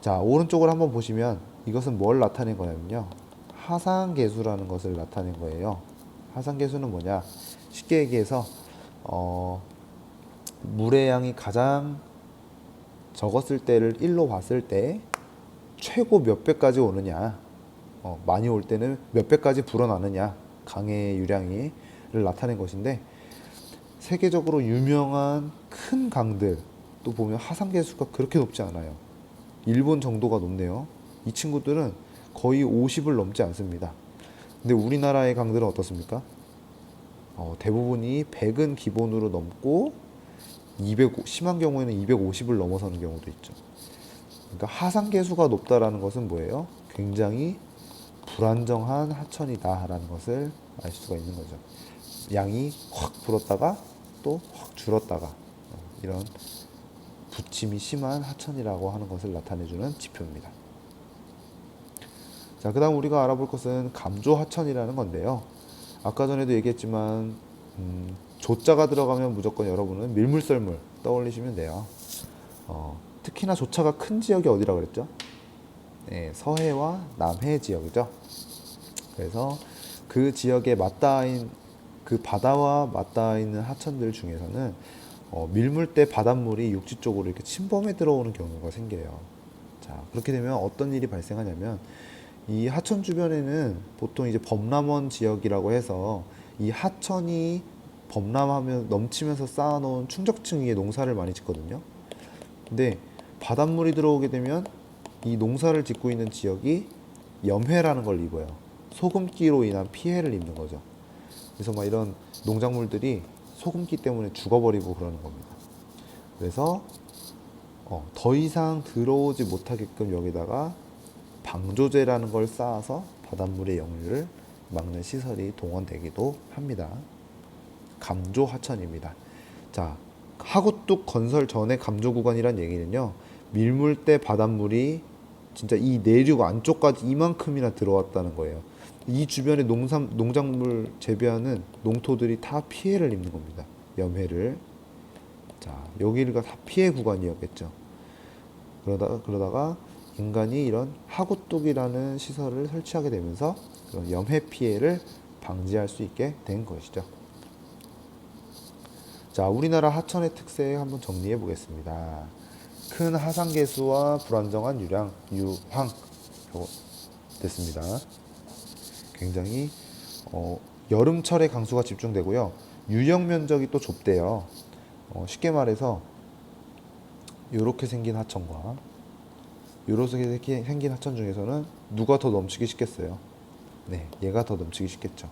자, 오른쪽을 한번 보시면 이것은 뭘 나타낸 거냐면요, 하상계수라는 것을 나타낸 거예요. 하상계수는 뭐냐? 쉽게 얘기해서 물의 양이 가장 적었을 때를 1로 봤을 때 최고 몇 배까지 오느냐, 많이 올 때는 몇 배까지 불어나느냐, 강의 유량이를 나타낸 것인데, 세계적으로 유명한 큰 강들 또 보면 하상계수가 그렇게 높지 않아요. 일본 정도가 높네요. 이 친구들은 거의 50을 넘지 않습니다. 근데 우리나라의 강들은 어떻습니까? 대부분이 100은 기본으로 넘고 심한 경우에는 250을 넘어서는 경우도 있죠. 그러니까 하상계수가 높다라는 것은 뭐예요? 굉장히 불안정한 하천이다라는 것을 알 수가 있는 거죠. 양이 확 불었다가 또 확 줄었다가 이런 부침이 심한 하천이라고 하는 것을 나타내주는 지표입니다. 자, 그 다음 우리가 알아볼 것은 감조하천이라는 건데요. 아까 전에도 얘기했지만 조자가 들어가면 무조건 여러분은 밀물썰물 떠올리시면 돼요. 특히나 조차가 큰 지역이 어디라고 그랬죠? 네, 서해와 남해 지역이죠. 그래서 그 지역에 맞닿아있는 그 바다와 맞닿아있는 하천들 중에서는 밀물 때 바닷물이 육지 쪽으로 이렇게 침범해 들어오는 경우가 생겨요. 자, 그렇게 되면 어떤 일이 발생하냐면 이 하천 주변에는 보통 이제 범람원 지역이라고 해서 이 하천이 범람하면 넘치면서 쌓아놓은 충적층 위에 농사를 많이 짓거든요. 근데 바닷물이 들어오게 되면 이 농사를 짓고 있는 지역이 염해라는 걸 입어요. 소금기로 인한 피해를 입는 거죠. 그래서 막 이런 농작물들이 소금기 때문에 죽어버리고 그러는 겁니다. 그래서 더 이상 들어오지 못하게끔 여기다가 방조제라는 걸 쌓아서 바닷물의 역류를 막는 시설이 동원되기도 합니다. 감조 하천입니다. 자, 하구뚝 건설 전에 감조 구간이란 얘기는요, 밀물때 바닷물이 진짜 이 내륙 안쪽까지 이만큼이나 들어왔다는 거예요. 이 주변에 농작물 재배하는 농토들이 다 피해를 입는 겁니다. 염해를. 자, 여기가 다 피해 구간이었겠죠. 그러다가 인간이 이런 하구뚝이라는 시설을 설치하게 되면서 그런 염해 피해를 방지할 수 있게 된 것이죠. 자, 우리나라 하천의 특색 한번 정리해 보겠습니다. 큰 하상계수와 불안정한 유황 됐습니다. 굉장히 여름철에 강수가 집중되고요. 유형 면적이 또 좁대요. 쉽게 말해서 이렇게 생긴 하천과 이렇게 생긴 하천 중에서는 누가 더 넘치기 쉽겠어요? 네, 얘가 더 넘치기 쉽겠죠.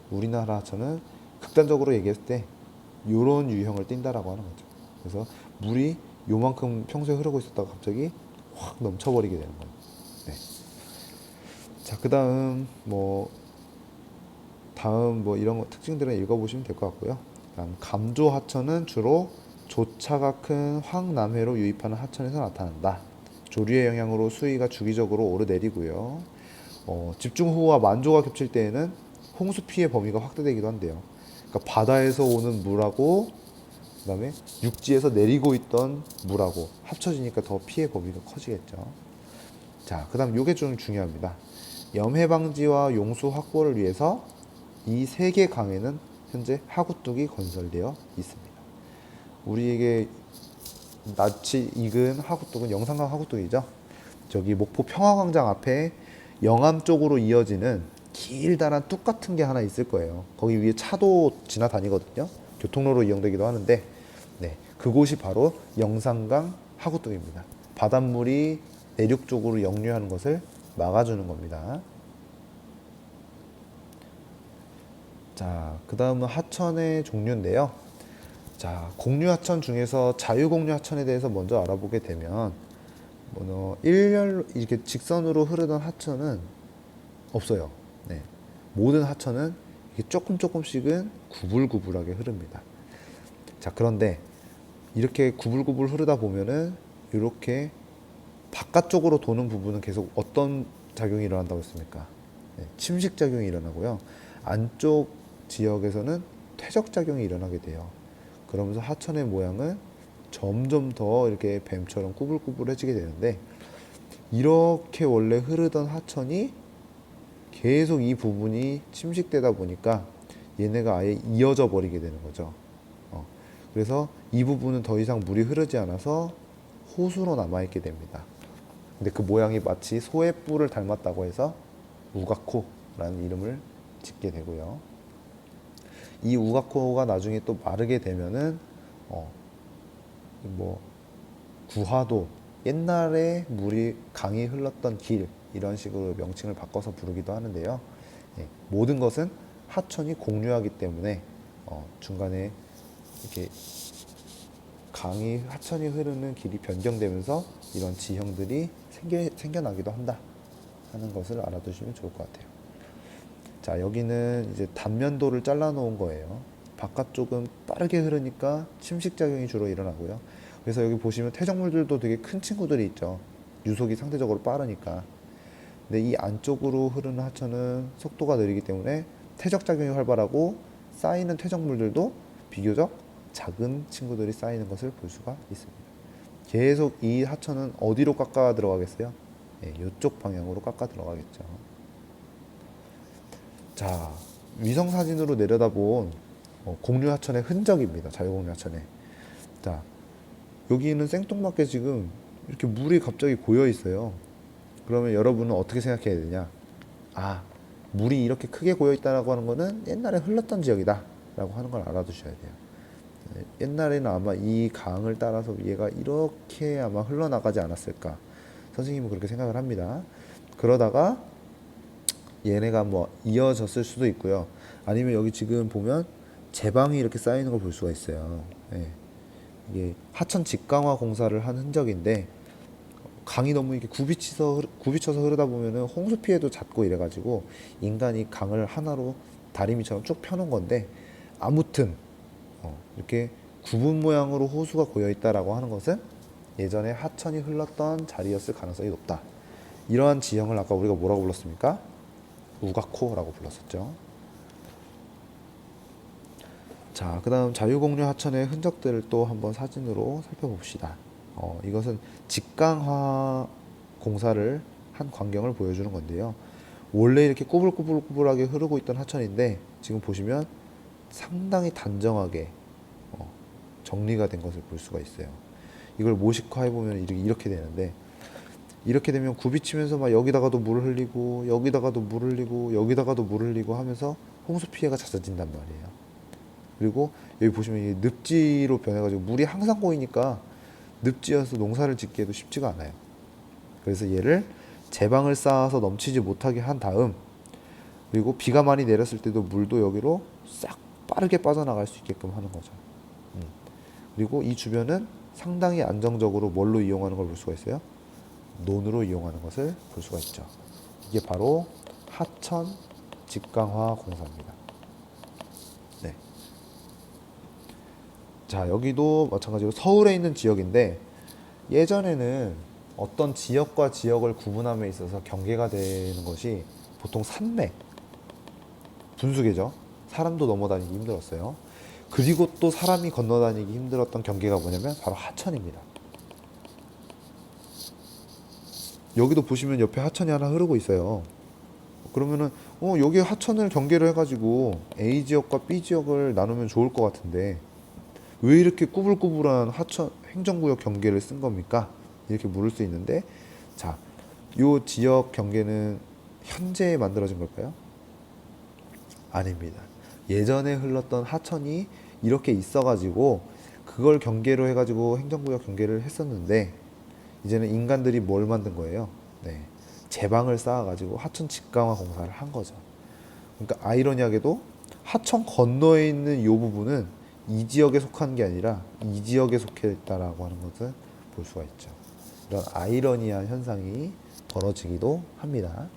우리나라 하천은 극단적으로 얘기했을 때 이런 유형을 띈다라고 하는 거죠. 그래서 물이 요만큼 평소에 흐르고 있었다가 갑자기 확 넘쳐버리게 되는 거예요. 네. 자, 다음 이런 거 특징들은 읽어보시면 될 것 같고요. 다음 감조 하천은 주로 조차가 큰 황남해로 유입하는 하천에서 나타난다. 조류의 영향으로 수위가 주기적으로 오르내리고요. 집중호우와 만조가 겹칠 때에는 홍수 피해 범위가 확대되기도 한대요. 그러니까 바다에서 오는 물하고 그다음에 육지에서 내리고 있던 물하고 합쳐지니까 더 피해 범위가 커지겠죠. 자, 그다음 요게 좀 중요합니다. 염해 방지와 용수 확보를 위해서 이 세 개 강에는 현재 하구뚝이 건설되어 있습니다. 우리에게 낯이 익은 하구뚝은 영산강 하구뚝이죠. 저기 목포 평화광장 앞에 영암 쪽으로 이어지는 길다란 뚝 같은 게 하나 있을 거예요. 거기 위에 차도 지나다니거든요. 교통로로 이용되기도 하는데, 네, 그곳이 바로 영산강 하구뚝입니다. 바닷물이 내륙 쪽으로 역류하는 것을 막아주는 겁니다. 자, 그 다음은 하천의 종류인데요. 자, 공류하천 중에서 자유공류하천에 대해서 먼저 알아보게 되면, 일렬로 이렇게 직선으로 흐르던 하천은 없어요. 네. 모든 하천은 이렇게 조금씩은 구불구불하게 흐릅니다. 자, 그런데 이렇게 구불구불 흐르다 보면은 이렇게 바깥쪽으로 도는 부분은 계속 어떤 작용이 일어난다고 했습니까? 네, 침식 작용이 일어나고요. 안쪽 지역에서는 퇴적 작용이 일어나게 돼요. 그러면서 하천의 모양은 점점 더 이렇게 뱀처럼 꾸불꾸불해지게 되는데, 이렇게 원래 흐르던 하천이 계속 이 부분이 침식되다 보니까 얘네가 아예 이어져 버리게 되는 거죠. 그래서 이 부분은 더 이상 물이 흐르지 않아서 호수로 남아있게 됩니다. 근데 그 모양이 마치 소의 뿔을 닮았다고 해서 우가코라는 이름을 짓게 되고요. 이 우가코가 나중에 또 마르게 되면은 구하도, 옛날에 물이 강이 흘렀던 길, 이런 식으로 명칭을 바꿔서 부르기도 하는데요. 예, 모든 것은 하천이 공유하기 때문에 중간에 이렇게 하천이 흐르는 길이 변경되면서 이런 지형들이 생겨나기도 한다 하는 것을 알아두시면 좋을 것 같아요. 자, 여기는 이제 단면도를 잘라 놓은 거예요. 바깥쪽은 빠르게 흐르니까 침식작용이 주로 일어나고요. 그래서 여기 보시면 퇴적물들도 되게 큰 친구들이 있죠. 유속이 상대적으로 빠르니까. 근데 이 안쪽으로 흐르는 하천은 속도가 느리기 때문에 퇴적작용이 활발하고 쌓이는 퇴적물들도 비교적 작은 친구들이 쌓이는 것을 볼 수가 있습니다. 계속 이 하천은 어디로 깎아 들어가겠어요? 예, 이쪽 방향으로 깎아 들어가겠죠. 자, 위성 사진으로 내려다본 공류 하천의 흔적입니다. 자유공류 하천에. 자, 여기는 생뚱맞게 지금 이렇게 물이 갑자기 고여 있어요. 그러면 여러분은 어떻게 생각해야 되냐? 아, 물이 이렇게 크게 고여 있다라고 하는 거는 옛날에 흘렀던 지역이다 라고 하는 걸 알아두셔야 돼요. 옛날에는 아마 이 강을 따라서 얘가 이렇게 아마 흘러나가지 않았을까. 선생님은 그렇게 생각을 합니다. 그러다가 얘네가 뭐 이어졌을 수도 있고요. 아니면 여기 지금 보면 제방이 이렇게 쌓여 있는 걸 볼 수가 있어요. 예. 이게 하천 직강화 공사를 한 흔적인데 강이 너무 이렇게 굽이쳐서 흐르다 보면은 홍수 피해도 잦고 이래가지고 인간이 강을 하나로 다리미처럼 쭉 펴놓은 건데 아무튼 이렇게 구분 모양으로 호수가 고여 있다라고 하는 것은 예전에 하천이 흘렀던 자리였을 가능성이 높다. 이러한 지형을 아까 우리가 뭐라고 불렀습니까? 우가코라고 불렀었죠. 자, 그 다음 자유공류 하천의 흔적들을 또 한번 사진으로 살펴봅시다. 이것은 직강화 공사를 한 광경을 보여주는 건데요. 원래 이렇게 꾸불꾸불꾸불하게 흐르고 있던 하천인데 지금 보시면 상당히 단정하게 정리가 된 것을 볼 수가 있어요. 이걸 모식화 해보면 이렇게 되는데 이렇게 되면 굽이치면서 막 여기다가도 물을 흘리고 여기다가도 물을 흘리고 여기다가도 물을 흘리고 하면서 홍수 피해가 잦아진단 말이에요. 그리고 여기 보시면 이 늪지로 변해가지고 물이 항상 고이니까 늪지여서 농사를 짓기에도 쉽지가 않아요. 그래서 얘를 제방을 쌓아서 넘치지 못하게 한 다음 그리고 비가 많이 내렸을 때도 물도 여기로 싹 빠르게 빠져나갈 수 있게끔 하는 거죠. 그리고 이 주변은 상당히 안정적으로 뭘로 이용하는 걸 볼 수가 있어요? 논으로 이용하는 것을 볼 수가 있죠. 이게 바로 하천 직강화 공사입니다. 네. 자, 여기도 마찬가지로 서울에 있는 지역인데 예전에는 어떤 지역과 지역을 구분함에 있어서 경계가 되는 것이 보통 산맥, 분수계죠. 사람도 넘어다니기 힘들었어요. 그리고 또 사람이 건너다니기 힘들었던 경계가 뭐냐면 바로 하천입니다. 여기도 보시면 옆에 하천이 하나 흐르고 있어요. 그러면은 여기 하천을 경계로 해가지고 A 지역과 B 지역을 나누면 좋을 것 같은데 왜 이렇게 꾸불꾸불한 하천 행정구역 경계를 쓴 겁니까? 이렇게 물을 수 있는데 자, 요 지역 경계는 현재 만들어진 걸까요? 아닙니다. 예전에 흘렀던 하천이 이렇게 있어가지고 그걸 경계로 해가지고 행정구역 경계를 했었는데 이제는 인간들이 뭘 만든 거예요? 네, 제방을 쌓아가지고 하천 직강화 공사를 한 거죠. 그러니까 아이러니하게도 하천 건너에 있는 이 부분은 이 지역에 속한 게 아니라 이 지역에 속해 있다라고 하는 것을 볼 수가 있죠. 이런 아이러니한 현상이 벌어지기도 합니다.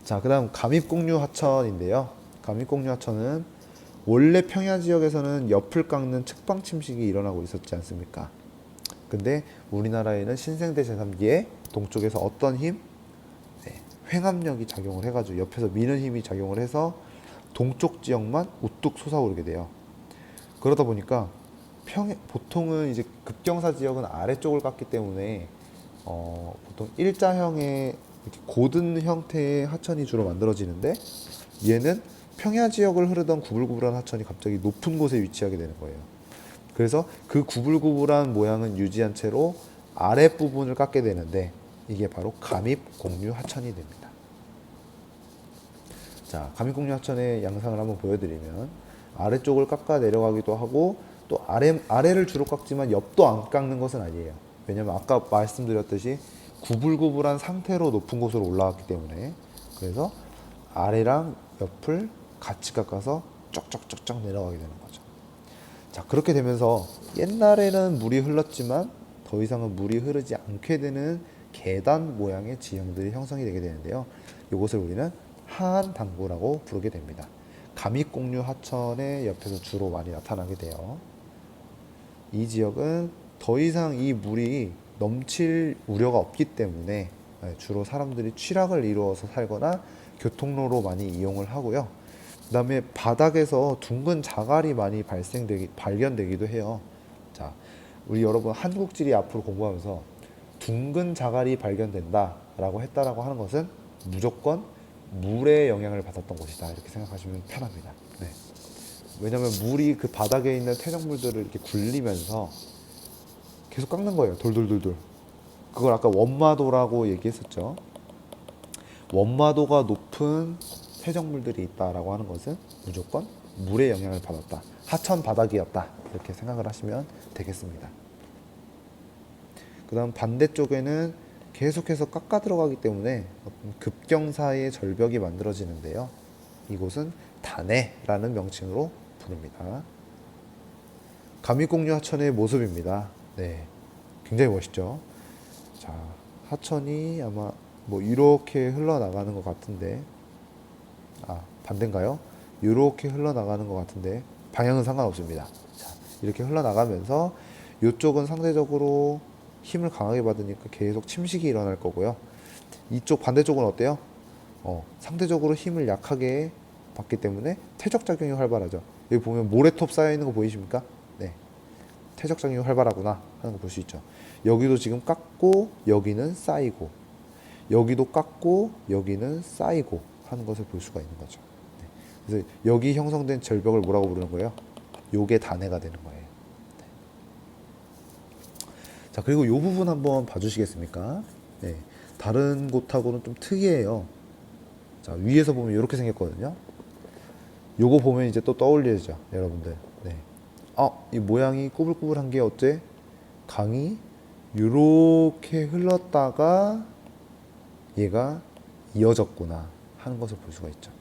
자, 그 다음 감입공류 하천인데요. 감입공류 하천은 원래 평야 지역에서는 옆을 깎는 측방 침식이 일어나고 있었지 않습니까? 근데 우리나라에는 신생대 제3기에 동쪽에서 어떤 힘? 네, 횡압력이 작용을 해가지고 옆에서 미는 힘이 작용을 해서 동쪽 지역만 우뚝 솟아오르게 돼요. 그러다 보니까 보통은 이제 급경사 지역은 아래쪽을 깎기 때문에 보통 일자형의 이렇게 고든 형태의 하천이 주로 만들어지는데 얘는 평야 지역을 흐르던 구불구불한 하천이 갑자기 높은 곳에 위치하게 되는 거예요. 그래서 그 구불구불한 모양은 유지한 채로 아랫부분을 깎게 되는데 이게 바로 감입공류 하천이 됩니다. 자, 감입공류 하천의 양상을 한번 보여드리면 아래쪽을 깎아 내려가기도 하고 또 아래를 주로 깎지만 옆도 안 깎는 것은 아니에요. 왜냐면 아까 말씀드렸듯이 구불구불한 상태로 높은 곳으로 올라갔기 때문에 그래서 아래랑 옆을 같이 깎아서 쩍쩍쩍쩍 내려가게 되는 거죠. 자, 그렇게 되면서 옛날에는 물이 흘렀지만 더 이상은 물이 흐르지 않게 되는 계단 모양의 지형들이 형성이 되게 되는데요. 이것을 우리는 하한 당부라고 부르게 됩니다. 감입공류 하천의 옆에서 주로 많이 나타나게 돼요. 이 지역은 더 이상 이 물이 넘칠 우려가 없기 때문에 주로 사람들이 취락을 이루어서 살거나 교통로로 많이 이용을 하고요. 그 다음에 바닥에서 둥근 자갈이 많이 발견되기도 해요. 자, 우리 여러분 한국지리 앞으로 공부하면서 둥근 자갈이 발견된다라고 했다라고 하는 것은 무조건 물의 영향을 받았던 곳이다 이렇게 생각하시면 편합니다. 네. 왜냐하면 물이 그 바닥에 있는 퇴적물들을 이렇게 굴리면서 계속 깎는 거예요. 돌돌돌돌. 그걸 아까 원마도라고 얘기했었죠. 원마도가 높은 퇴적물들이 있다라고 하는 것은 무조건 물의 영향을 받았다. 하천 바닥이었다. 이렇게 생각을 하시면 되겠습니다. 그 다음 반대쪽에는 계속해서 깎아 들어가기 때문에 급경사의 절벽이 만들어지는데요. 이곳은 단해라는 명칭으로 부릅니다. 감익공유 하천의 모습입니다. 네, 굉장히 멋있죠. 자, 하천이 아마 뭐 이렇게 흘러나가는 것 같은데, 반대인가요? 이렇게 흘러나가는 것 같은데 방향은 상관없습니다. 자, 이렇게 흘러나가면서 이쪽은 상대적으로 힘을 강하게 받으니까 계속 침식이 일어날 거고요. 이쪽 반대쪽은 어때요? 상대적으로 힘을 약하게 받기 때문에 퇴적작용이 활발하죠. 여기 보면 모래톱 쌓여 있는 거 보이십니까? 네, 퇴적작용이 활발하구나 하는 거 볼 수 있죠. 여기도 지금 깎고 여기는 쌓이고, 여기도 깎고 여기는 쌓이고 하는 것을 볼 수가 있는 거죠. 네. 그래서 여기 형성된 절벽을 뭐라고 부르는 거예요? 요게 단해가 되는 거예요. 네. 자, 그리고 이 부분 한번 봐주시겠습니까? 네. 다른 곳하고는 좀 특이해요. 자, 위에서 보면 이렇게 생겼거든요. 요거 보면 이제 또 떠올리죠, 여러분들. 네. 이 모양이 꾸불꾸불한 게 어째? 강이 이렇게 흘렀다가 얘가 이어졌구나 하는 것을 볼 수가 있죠.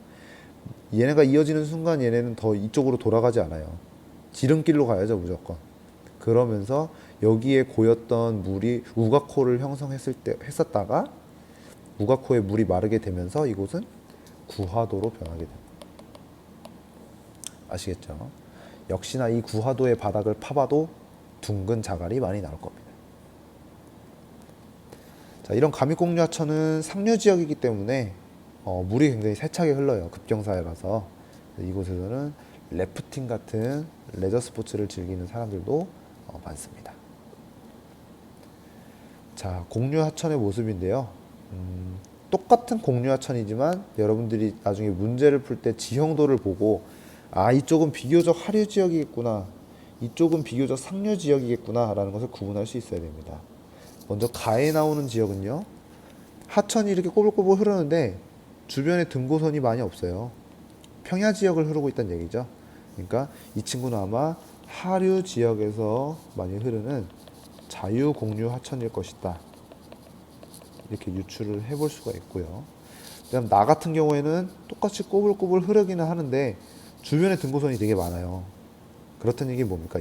얘네가 이어지는 순간 얘네는 더 이쪽으로 돌아가지 않아요. 지름길로 가야죠, 무조건. 그러면서 여기에 고였던 물이 우가코를 했었다가 우가코의 물이 마르게 되면서 이곳은 구하도로 변하게 됩니다. 아시겠죠? 역시나 이 구하도의 바닥을 파봐도 둥근 자갈이 많이 나올 겁니다. 자, 이런 감익공유하천은 상류 지역이기 때문에 물이 굉장히 세차게 흘러요. 급경사라서. 이곳에서는 래프팅 같은 레저 스포츠를 즐기는 사람들도 많습니다. 자, 공유하천의 모습인데요. 똑같은 공유하천이지만 여러분들이 나중에 문제를 풀 때 지형도를 보고 이쪽은 비교적 하류 지역이겠구나, 이쪽은 비교적 상류 지역이겠구나 라는 것을 구분할 수 있어야 됩니다. 먼저 가에 나오는 지역은요, 하천이 이렇게 꼬불꼬불 흐르는데 주변에 등고선이 많이 없어요. 평야 지역을 흐르고 있다는 얘기죠. 그러니까 이 친구는 아마 하류 지역에서 많이 흐르는 자유공유 하천일 것이다, 이렇게 유추를 해볼 수가 있고요. 그다음 나 같은 경우에는 똑같이 꼬불꼬불 흐르기는 하는데 주변에 등고선이 되게 많아요. 그렇다는 얘기 뭡니까?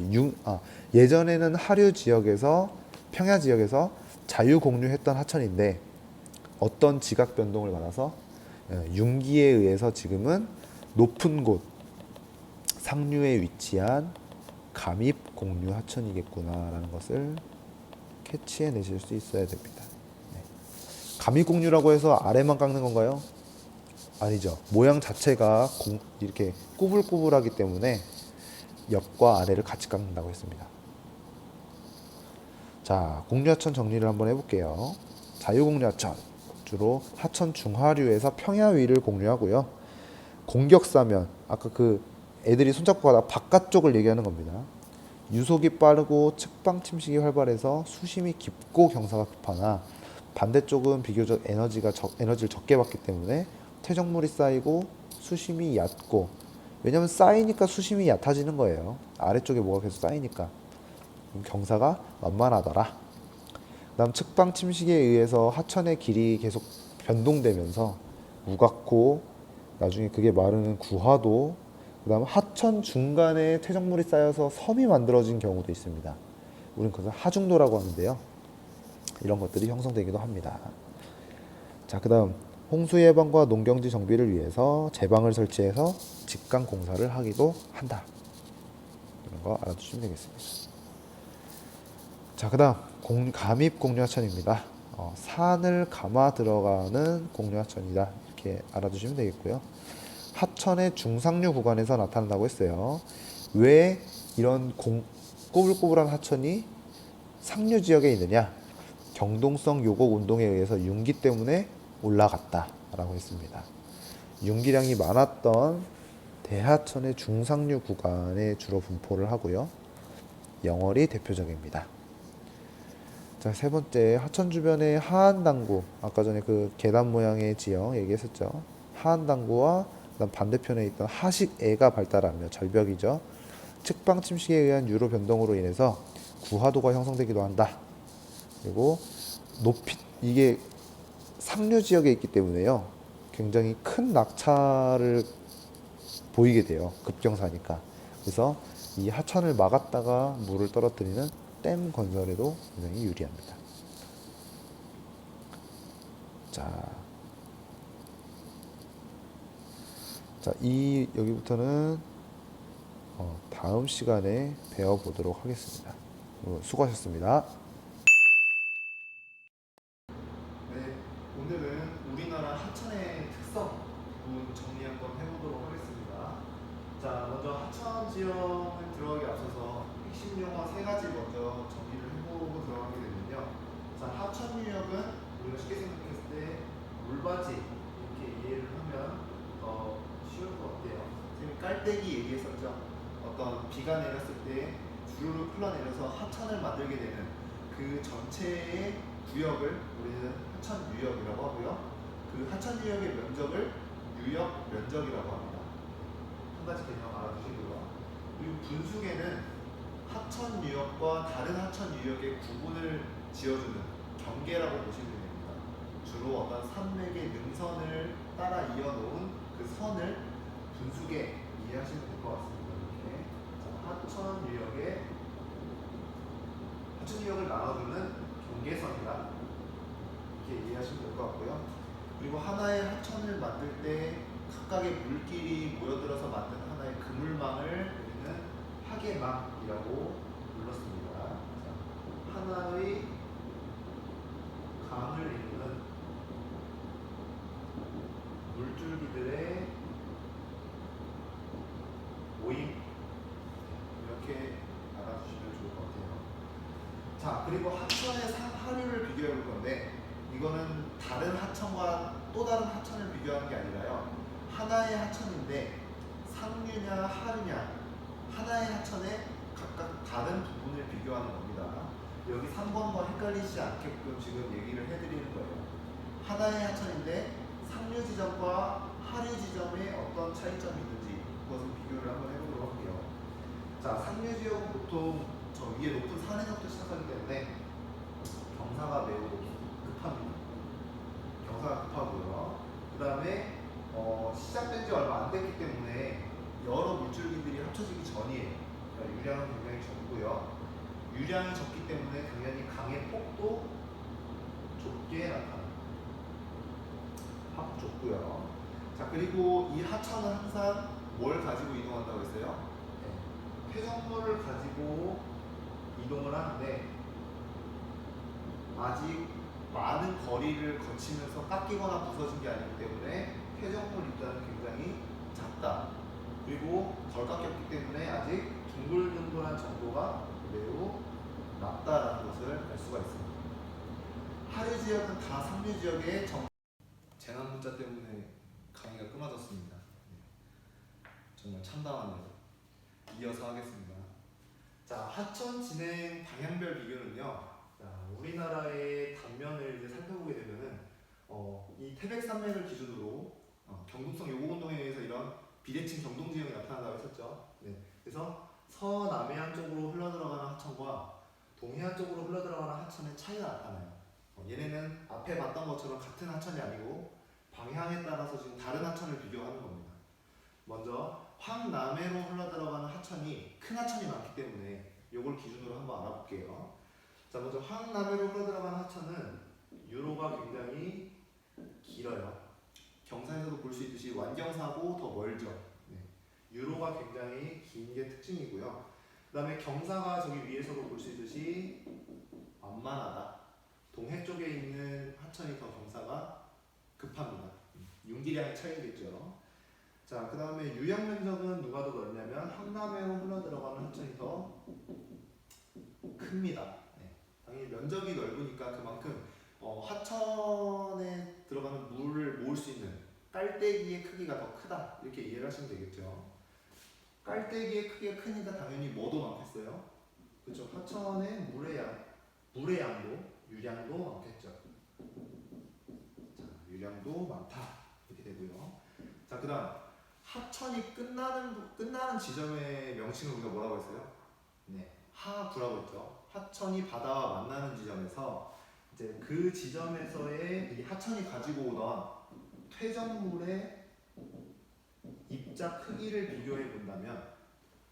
예전에는 하류 지역에서, 평야 지역에서 자유공유했던 하천인데 어떤 지각 변동을 받아서 융기에 의해서 지금은 높은 곳 상류에 위치한 감입공유 하천이겠구나라는 것을 캐치해 내실 수 있어야 됩니다. 네. 감입공유라고 해서 아래만 깎는 건가요? 아니죠. 모양 자체가 이렇게 꾸불꾸불하기 때문에 옆과 아래를 같이 깎는다고 했습니다. 자, 공유하천 정리를 한번 해볼게요. 자유공유하천, 주로 하천 중하류에서 평야 위를 공유하고요. 공격사면, 아까 그 애들이 손잡고 가다가 바깥쪽을 얘기하는 겁니다. 유속이 빠르고 측방 침식이 활발해서 수심이 깊고 경사가 급하나 반대쪽은 비교적 에너지를 적게 받기 때문에 퇴적물이 쌓이고 수심이 얕고, 왜냐면 쌓이니까 수심이 얕아지는 거예요. 아래쪽에 뭐가 계속 쌓이니까. 경사가 완만하더라. 그다음 측방 침식에 의해서 하천의 길이 계속 변동되면서 우각코, 나중에 그게 마르는 구하도, 그다음 하천 중간에 퇴적물이 쌓여서 섬이 만들어진 경우도 있습니다. 우리는 그것을 하중도라고 하는데요. 이런 것들이 형성되기도 합니다. 자, 그다음 홍수 예방과 농경지 정비를 위해서 제방을 설치해서 직강 공사를 하기도 한다. 이런 거 알아두시면 되겠습니다. 자, 그다음 감입 공유하천입니다. 산을 감아 들어가는 공유하천이다, 이렇게 알아두시면 되겠고요. 하천의 중상류 구간에서 나타난다고 했어요. 왜 이런 꼬불꼬불한 하천이 상류 지역에 있느냐? 경동성 요곡 운동에 의해서 융기 때문에 올라갔다라고 했습니다. 융기량이 많았던 대하천의 중상류 구간에 주로 분포를 하고요. 영월이 대표적입니다. 자, 세 번째, 하천 주변의 하안당구. 아까 전에 그 계단 모양의 지형 얘기했었죠. 하안당구와 그다음 반대편에 있던 하식애가 발달하며 절벽이죠. 측방 침식에 의한 유로 변동으로 인해서 구하도가 형성되기도 한다. 그리고 높이 이게 상류 지역에 있기 때문에요. 굉장히 큰 낙차를 보이게 돼요. 급경사니까. 그래서 이 하천을 막았다가 물을 떨어뜨리는 댐 건설에도 굉장히 유리합니다. 자, 이 여기부터는 다음 시간에 배워보도록 하겠습니다. 수고하셨습니다. 네, 오늘은 우리나라 하천의 특성 부분 정리 한번 해보도록 하겠습니다. 자, 먼저 하천 지형을 들어가기 앞서서 핵심 용어 세 가지 먼저 정리를 해보고 들어가게 되면요. 자, 하천 유역은 우리가 쉽게 생각했을 때 물바지 이렇게 이해를 하면 더 쉬울 것 같아요. 선생님이 깔때기 얘기했었죠. 어떤 비가 내렸을 때 주르륵 흘러내려서 하천을 만들게 되는 그 전체의 구역을 우리는 하천 유역이라고 하고요. 그 하천 유역의 면적을 유역 면적이라고 합니다. 한 가지 개념 알아두시고요. 그리고 분수계는 하천 유역과 다른 하천 유역의 구분을 지어주는 경계라고 보시면 됩니다. 주로 어떤 산맥의 능선을 따라 이어놓은 그 선을 분수계 이해하시면 될 것 같습니다. 이렇게 하천 유역을 나눠주는 경계선이다. 이렇게 이해하시면 될 것 같고요. 그리고 하나의 하천을 만들 때 각각의 물길이 모여들어서 만든 하나의 그물망을 우리는 하계망이라고 불렀습니다. 자, 하나의 강을 이루는 물줄기들의 모임, 이렇게 알아주시면 좋을 것 같아요. 자, 그리고 하천의 상하류를 비교해 볼 건데, 이거는 다른 하천과 또 다른 하천을 비교하는 게 아니라요. 하나의 하천인데 상류냐 하류냐, 하나의 하천의 각각 다른 부분을 비교하는 겁니다. 여기 3번과 헷갈리지 않게끔 지금 얘기를 해드리는 거예요. 하나의 하천인데 상류 지점과 하류 지점에 어떤 차이점이 있는지 그것을 비교를 한번 해보도록 할게요. 자, 상류 지역은 보통 저 위에 높은 산에서부터 시작하기 때문에 경사가 매우 급합니다. 경사가 급하고요. 그 다음에 시작된 지 얼마 안 됐기 때문에 여러 물줄기들이 합쳐지기 전이에요. 그러니까 유량은 굉장히 적고요. 유량이 적기 때문에 당연히 강의 폭도 좁게 나타납니다. 확 좁고요. 자, 그리고 이 하천은 항상 뭘 가지고 이동한다고 했어요? 네. 폐성물을 가지고 이동을 하는데 아직 많은 거리를 거치면서 깎이거나 부서진 게 아니기 때문에 폐적물 입자는 굉장히 작다. 그리고 덜 깎였기 때문에 아직 둥글둥글한 정도가 매우 낮다라는 것을 알 수가 있습니다. 하류 지역은 다 상류 지역의 재난 문자 때문에 강의가 끊어졌습니다. 정말 참담하네요. 이어서 하겠습니다. 자, 하천 진행 방향별 비교는요. 자, 우리나라의 단면을 이제 살펴보게 되면은 이 태백산맥을 기준으로 경동성 요곡 운동에 의해서 이런 비대칭 경동 지형이 나타난다고 했었죠. 네. 그래서 서남해안 쪽으로 흘러들어가는 하천과 동해안 쪽으로 흘러들어가는 하천의 차이가 나타나요. 얘네는 앞에 봤던 것처럼 같은 하천이 아니고 방향에 따라서 지금 다른 하천을 비교하는 겁니다. 먼저 황남해로 흘러들어가는 하천이 큰 하천이 많기 때문에 이걸 기준으로 한번 알아볼게요. 자, 먼저 황남해로 흘러들어가는 하천은 유로가 굉장히 길어요. 경사에서도 볼 수 있듯이 완경사고 더 멀죠. 네. 유로가 굉장히 긴 게 특징이고요. 그 다음에 경사가 저기 위에서도 볼 수 있듯이 완만하다. 동해 쪽에 있는 하천이 더 경사가 급합니다. 융기량의 차이겠죠. 자, 그 다음에 유역 면적은 누가 더 넓냐면 황남해로 흘러 들어가는 하천이 더 큽니다. 네. 당연히 면적이 넓으니까 그만큼 하천에 들어가는 물을 모을 수 있는 깔때기의 크기가 더 크다 이렇게 이해를 하시면 되겠죠. 깔때기의 크기가 크니까 당연히 뭐도 많겠어요. 그렇죠. 하천의 물의 양도 유량도 많겠죠. 자, 유량도 많다 이렇게 되고요. 자, 그다음 하천이 끝나는 지점의 명칭을 우리가 뭐라고 했어요? 네, 하구라고 했죠. 하천이 바다와 만나는 지점에서 이제 그 지점에서의 이 하천이 가지고 오던 퇴적물의 입자 크기를 비교해 본다면,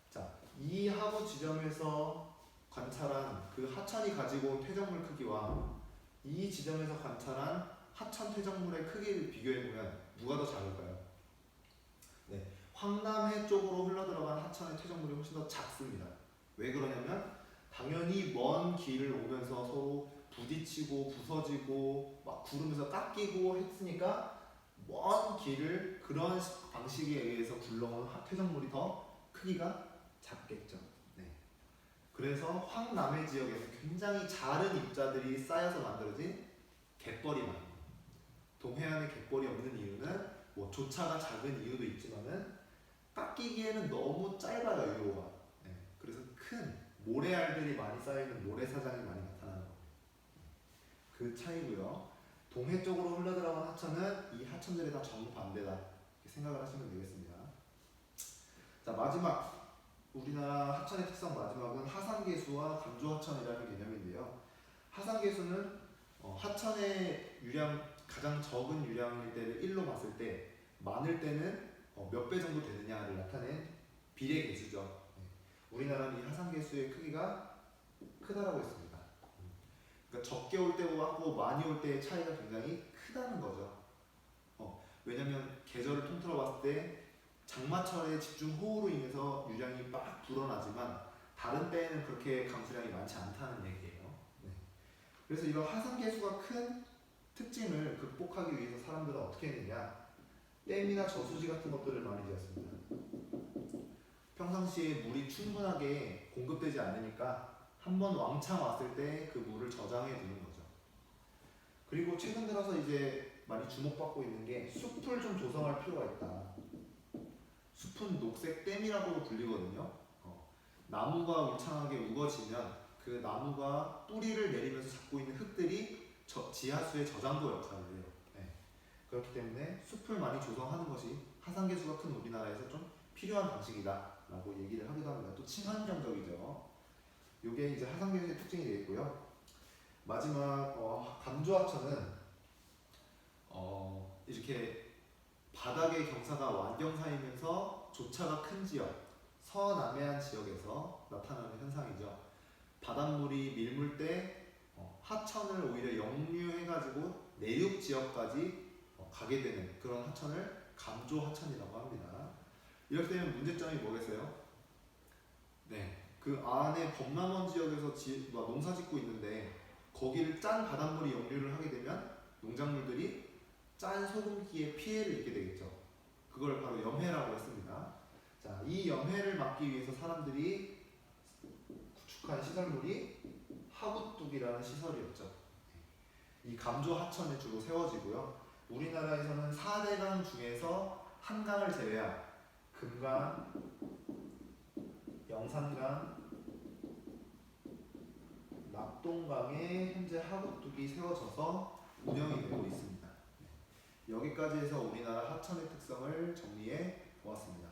자, 이 하구 지점에서 관찰한 그 하천이 가지고 온 퇴적물 크기와 이 지점에서 관찰한 하천 퇴적물의 크기를 비교해 보면 누가 더 작을까요? 네, 황남해 쪽으로 흘러들어간 하천의 퇴적물이 훨씬 더 작습니다. 왜 그러냐면 당연히 먼 길을 오면서 서로 부딪히고 부서지고 막 구르면서 깎이고 했으니까 먼 길을 그런 방식에 의해서 굴러온 퇴적물이 더 크기가 작겠죠. 네. 그래서 황남해 지역에서 굉장히 작은 입자들이 쌓여서 만들어진 갯벌이만, 동해안에 갯벌이 없는 이유는 뭐 조차가 작은 이유도 있지만은 깎이기에는 너무 짧아요, 유호가. 네. 그래서 큰 모래알들이 많이 쌓여있는 모래사장이 많이 나타나는 겁니다. 그 차이고요. 동해 쪽으로 흘러들어간 하천은 이 하천들이 다 정반대다 이렇게 생각을 하시면 되겠습니다. 자, 마지막 우리나라 하천의 특성 마지막은 하상계수와 감조하천이라는 개념인데요. 하상계수는 하천의 유량 가장 적은 유량일 때를 1로 봤을 때 많을 때는 몇 배 정도 되느냐를 나타낸 비례계수죠. 네. 우리나라는 이 하상계수의 크기가 크다라고 했습니다. 그러니까 적게 올 때하고 많이 올 때의 차이가 굉장히 크다는 거죠. 왜냐면 계절을 통틀어 봤을 때 장마철에 집중호우로 인해서 유량이 막 불어나지만 다른 때에는 그렇게 강수량이 많지 않다는 얘기예요. 네. 그래서 이런 하상계수가 큰 특징을 극복하기 위해서 사람들은 어떻게 했느냐, 댐이나 저수지 같은 것들을 많이 지었습니다. 평상시에 물이 충분하게 공급되지 않으니까 한번 왕창 왔을 때 그 물을 저장해 두는 거죠. 그리고 최근 들어서 이제 많이 주목받고 있는 게 숲을 좀 조성할 필요가 있다. 숲은 녹색 댐이라고 불리거든요. 나무가 울창하게 우거지면 그 나무가 뿌리를 내리면서 잡고 있는 흙들이 지하수의 저장고 역할을 해요. 네. 그렇기 때문에 숲을 많이 조성하는 것이 하상계수가 큰 우리나라에서 좀 필요한 방식이다 라고 얘기를 하기도 합니다. 또 친환경적이죠. 이게 이제 하상계수의 특징이 되겠고요. 마지막 감조하천은 이렇게 바닥의 경사가 완경사이면서 조차가 큰 지역, 서남해안 지역에서 나타나는 현상이죠. 바닷물이 밀물 때 하천을 오히려 역류해가지고 내륙 지역까지 가게 되는 그런 하천을 감조하천이라고 합니다. 이렇게 되면 문제점이 뭐겠어요? 네, 그 안에 범람원 지역에서 농사 짓고 있는데 거기를 짠 바닷물이 역류를 하게 되면 농작물들이 짠 소금기에 피해를 입게 되겠죠. 그걸 바로 염해라고 했습니다. 자, 이 염해를 막기 위해서 사람들이 구축한 시설물이 하구뚝이라는 시설이었죠. 이 감조 하천에 주로 세워지고요. 우리나라에서는 4대강 중에서 한 강을 제외한 금강, 영산강, 낙동강에 현재 하구뚝이 세워져서 운영이 되고 있습니다. 여기까지 해서 우리나라 하천의 특성을 정리해 보았습니다.